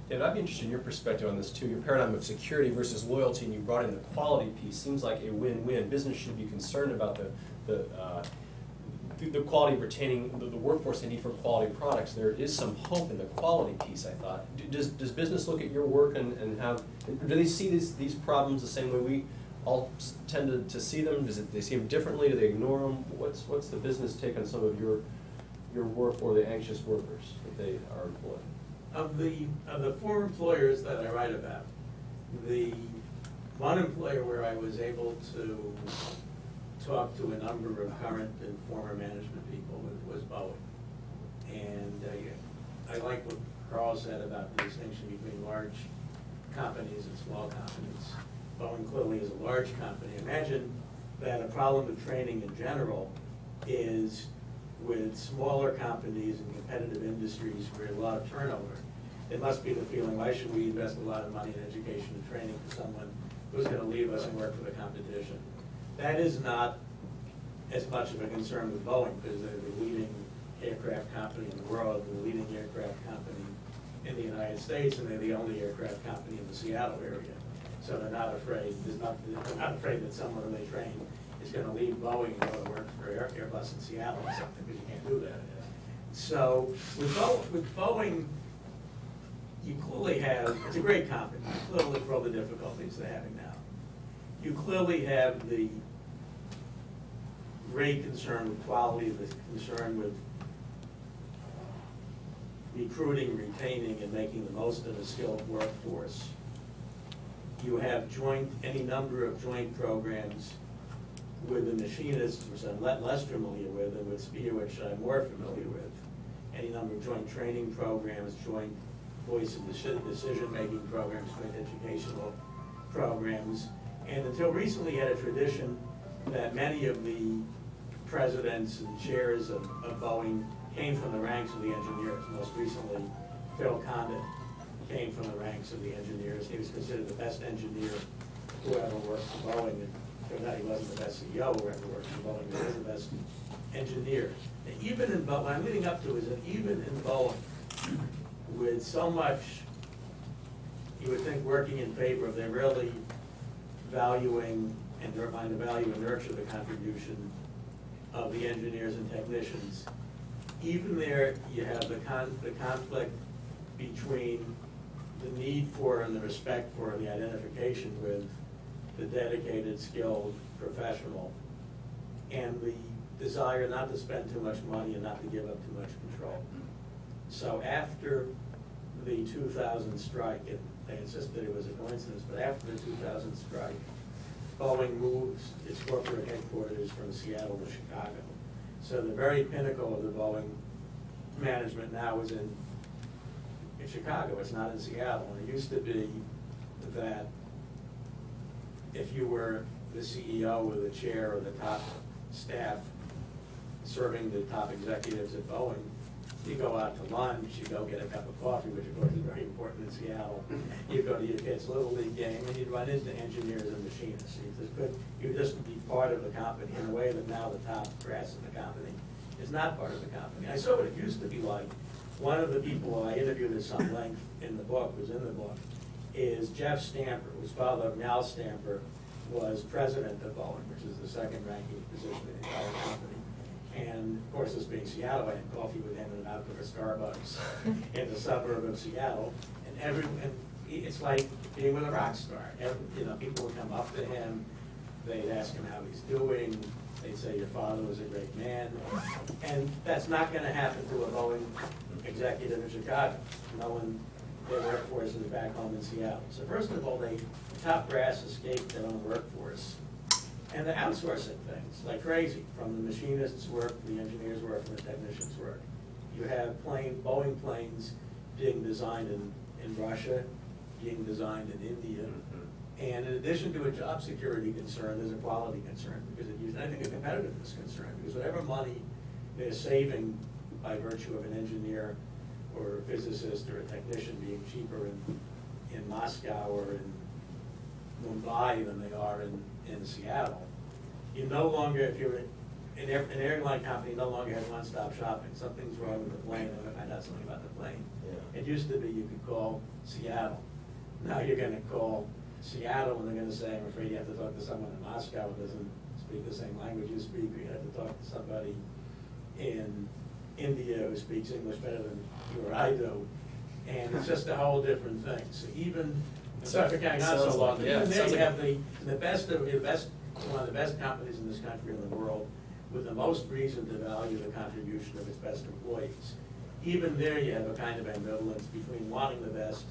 David, I'd be interested in your perspective on this too. Your paradigm of security versus loyalty, and you brought in the quality piece, seems like a win-win. Business should be concerned about the quality of retaining the workforce they need for quality products. There is some hope in the quality piece, I thought. Does business look at your work and do they see these problems the same way all tend to see them? They see them differently? Do they ignore them? What's the business take on some of your work or the anxious workers that they are employing? Of the 4 employers that I write about, the one employer where I was able to talk to a number of current and former management people was Boeing. And I like what Carl said about the distinction between large companies and small companies. Boeing clearly is a large company. Imagine that a problem with training in general is with smaller companies and competitive industries where a lot of turnover. It must be the feeling, why should we invest a lot of money in education and training for someone who's going to leave us and work for the competition? That is not as much of a concern with Boeing, because they're the leading aircraft company in the world, the leading aircraft company in the United States, and they're the only aircraft company in the Seattle area. So they're not afraid. They're not afraid that someone they train is going to leave Boeing and go to work for Airbus in Seattle or something, because you can't do that. So with Boeing, you clearly have, it's a great company, clearly for all the difficulties they're having now. You clearly have the great concern with quality, the concern with recruiting, retaining, and making the most of a skilled workforce. You have any number of joint programs with the machinists, which I'm less familiar with, and with Spear, which I'm more familiar with. Any number of joint training programs, joint voice of decision-making programs, joint educational programs. And until recently had a tradition that many of the presidents and chairs of Boeing came from the ranks of the engineers. Most recently, Phil Condit came from the ranks of the engineers. He was considered the best engineer who ever worked for Boeing. And for that, he wasn't the best CEO who ever worked for Boeing, but he was the best engineer. And even in Boeing, what I'm leading up to is that even in Boeing, with so much, you would think, working in favor of, they're really valuing and they're trying to value and nurture the contribution of the engineers and technicians. Even there, you have the conflict between the need for and the respect for the identification with the dedicated, skilled professional, and the desire not to spend too much money and not to give up too much control. So after the 2000 strike, and they insisted it was a coincidence, but after the 2000 strike, Boeing moves its corporate headquarters from Seattle to Chicago. So the very pinnacle of the Boeing management now is in Chicago. It's not in Seattle. And it used to be that if you were the CEO or the chair or the top staff serving the top executives at Boeing, you go out to lunch, you go get a cup of coffee, which of course is very important in Seattle. You go to your kid's Little League game, and you'd run into engineers and machinists. You'd just be part of the company in a way that now the top brass in the company is not part of the company. I saw what it used to be like. One of the people I interviewed at some length in the book, is Jeff Stamper, whose father, Mal Stamper, was president of Boeing, which is the second ranking position in the entire company. And of course, this being Seattle, I had coffee with him in an outdoor Starbucks in the suburb of Seattle. And it's like being with a rock star. People would come up to him, they'd ask him how he's doing, they'd say, your father was a great man. And that's not going to happen to a Boeing executive in Chicago. Their workforce is back home in Seattle. So first of all, the top brass escaped their own workforce. And they're outsourcing things like crazy, from the machinists' work, the engineers' work, and the technicians' work. You have Boeing planes being designed in Russia, being designed in India. And in addition to a job security concern, there's a quality concern, because I think a competitiveness concern, because whatever money they're saving by virtue of an engineer or a physicist or a technician being cheaper in Moscow or in Mumbai than they are in Seattle, you no longer, if you're an airline company, no longer has one-stop shopping. Something's wrong with the plane, I want to find out something about the plane. Yeah. It used to be you could call Seattle. Now you're going to call Seattle and they're going to say, I'm afraid you have to talk to someone in Moscow who doesn't speak the same language you speak, or you have to talk to somebody in India who speaks English better than you or I do. And it's just a whole different thing. So even Sorry for carrying on so long. Yeah, Even there sounds you like- have one of the best companies in this country and the world with the most reason to value the contribution of its best employees. Even there you have a kind of ambivalence between wanting the best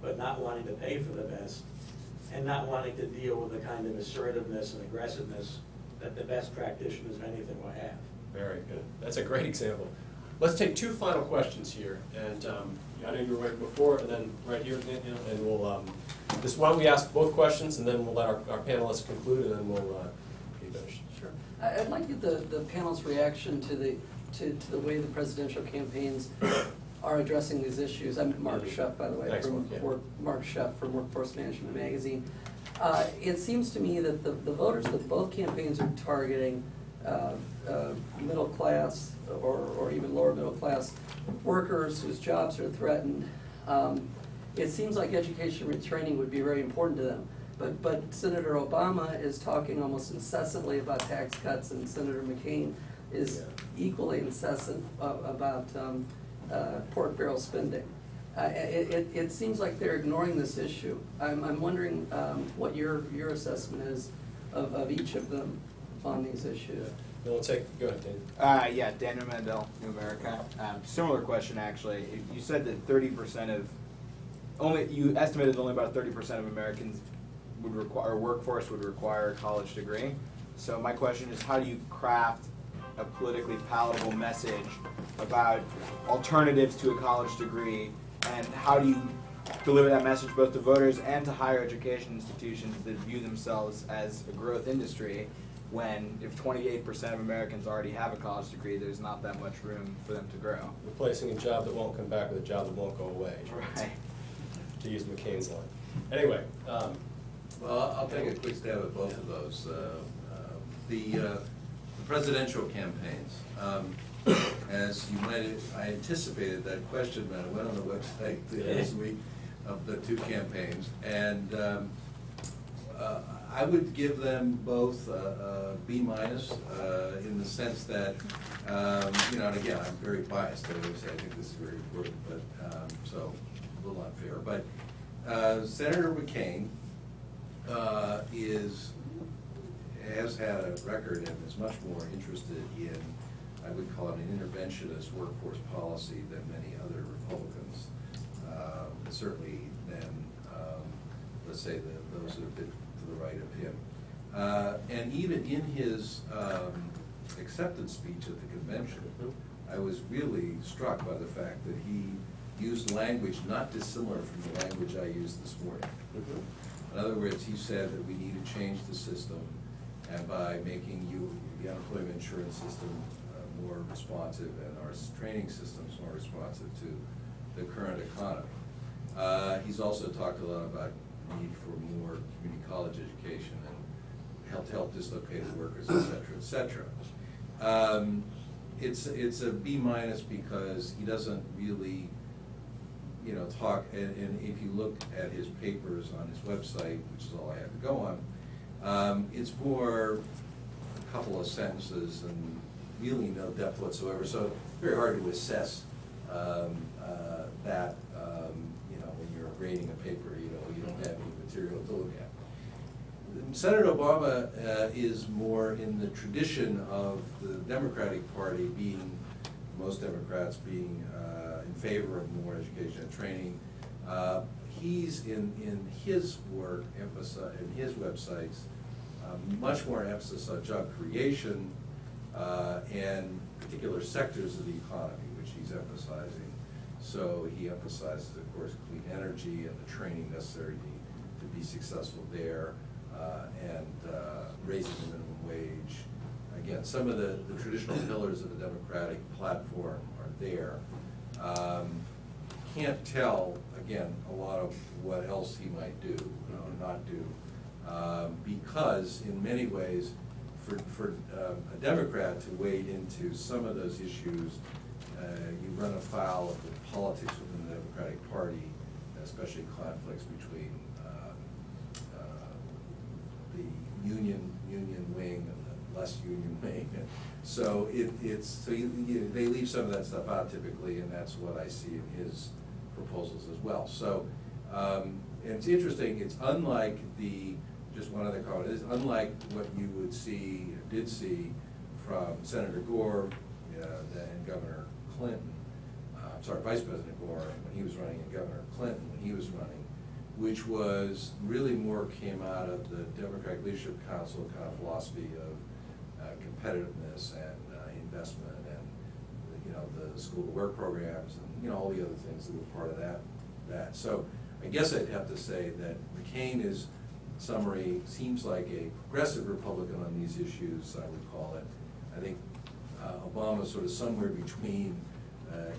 but not wanting to pay for the best and not wanting to deal with the kind of assertiveness and aggressiveness that the best practitioners of anything will have. Very good. That's a great example. Let's take two final questions here, and I know you were right before, and then right here, and we'll why don't we ask both questions, and then we'll let our panelists conclude, and then we'll be finished. Sure. I'd like to get the panel's reaction to the way the presidential campaigns are addressing these issues. I'm Mark Schuff, by the way, Thanks, from Mark, yeah. Mark Schuff from Workforce Management Magazine. It seems to me that the voters that both campaigns are targeting, middle class or even lower middle class workers whose jobs are threatened. It seems like education retraining would be very important to them. But Senator Obama is talking almost incessantly about tax cuts, and Senator McCain is equally incessant about pork barrel spending. It seems like they're ignoring this issue. I'm wondering what your assessment is of each of them on these issues. Go ahead, Dan. Yeah, Daniel Mandel, New America. Similar question, actually. You said that 30% you estimated only about 30% of Americans would require, or workforce would require a college degree. So my question is, how do you craft a politically palatable message about alternatives to a college degree, and how do you deliver that message both to voters and to higher education institutions that view themselves as a growth industry, when if 28% of Americans already have a college degree, there's not that much room for them to grow. Replacing a job that won't come back with a job that won't go away, Right. to use McCain's line. Anyway. Well, I'll take a quick stab at both of those. The presidential campaigns, as you might have, I anticipated that question when I went on the website this week of the two campaigns, and I would give them both B- in the sense that, and again, I'm very biased. I always say I think this is very important, but so a little unfair. But Senator McCain has had a record and is much more interested in, I would call it an interventionist workforce policy than many other Republicans, certainly than, let's say, those who have been to the right of him. And even in his acceptance speech at the convention, I was really struck by the fact that he used language not dissimilar from the language I used this morning. In other words, he said that we need to change the system, and by making the unemployment insurance system more responsive and our training systems more responsive to the current economy. He's also talked a lot about the need for more community college education and help dislocated workers, et cetera, et cetera. It's a B- because he doesn't really, talk, and if you look at his papers on his website, which is all I have to go on, it's more a couple of sentences and really no depth whatsoever, so very hard to assess that, when you're grading a paper, you don't have any material to look at. Senator Obama is more in the tradition of the Democratic Party most Democrats being in favor of more education and training. He's in his work, in his websites, much more emphasis on job creation and particular sectors of the economy, which he's emphasizing. So he emphasizes, of course, clean energy and the training necessary to be successful there, and raising the minimum wage. Again, some of the traditional pillars of the Democratic platform are there. Can't tell, again, a lot of what else he might do or not do, because in many ways, for a Democrat to wade into some of those issues, you run afoul of the politics within the Democratic Party, especially conflicts between the union wing and the less union wing. So they leave some of that stuff out typically, and that's what I see in his proposals as well. So and it's interesting, it's unlike just one other comment, it's unlike what you would see, or did see, from Senator Gore and Governor Clinton, Vice President Gore when he was running, and Governor Clinton when he was running, which was really more came out of the Democratic Leadership Council kind of philosophy of competitiveness and investment and the school to work programs and all the other things that were part of that. So I guess I'd have to say that McCain is summary seems like a progressive Republican on these issues, I would call it. I think Obama's sort of somewhere between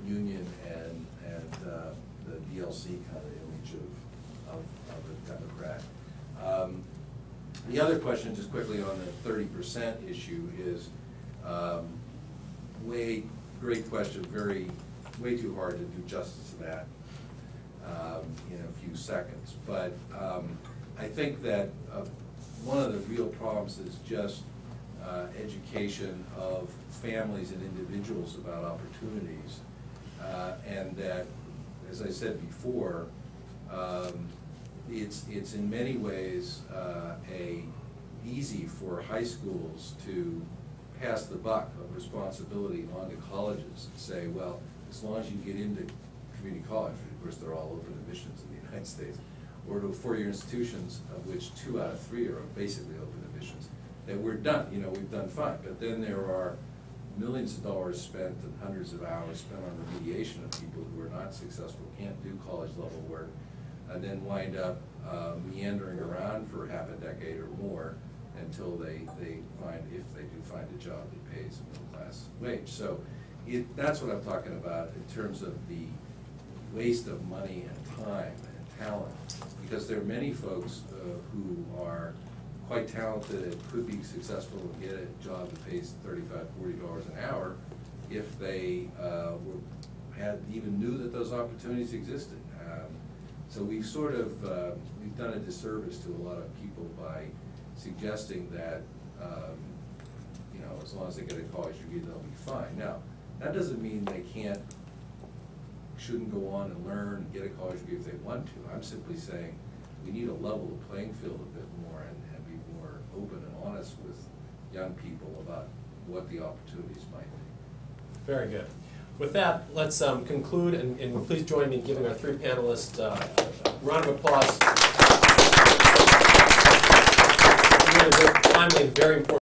union and the DLC kind of image of a Democrat. The other question, just quickly on the 30% issue, is great question, way too hard to do justice to that in a few seconds. But I think that one of the real problems is just education of families and individuals about opportunities, and that, as I said before, it's in many ways easy for high schools to pass the buck of responsibility on to colleges and say, well, as long as you get into community college, of course they're all open admissions in the United States, or to four-year institutions, of which 2 out of 3 are basically open admissions, that we're done, we've done fine. But then there are millions of dollars spent and hundreds of hours spent on remediation of people who are not successful, can't do college-level work, and then wind up meandering around for half a decade or more until they find, if they do find a job that pays a middle-class wage. So that's what I'm talking about in terms of the waste of money and time and talent, because there are many folks who are quite talented and could be successful and get a job that pays $35, $40 an hour if they even knew that those opportunities existed. So we've sort of we've done a disservice to a lot of people by suggesting that as long as they get a college degree, they'll be fine. Now, that doesn't mean they shouldn't go on and learn and get a college degree if they want to. I'm simply saying we need to level the playing field a bit more and be more open and honest with young people about what the opportunities might be. Very good. With that, let's conclude, and please join me in giving our 3 panelists a round of applause. Really timely, very important.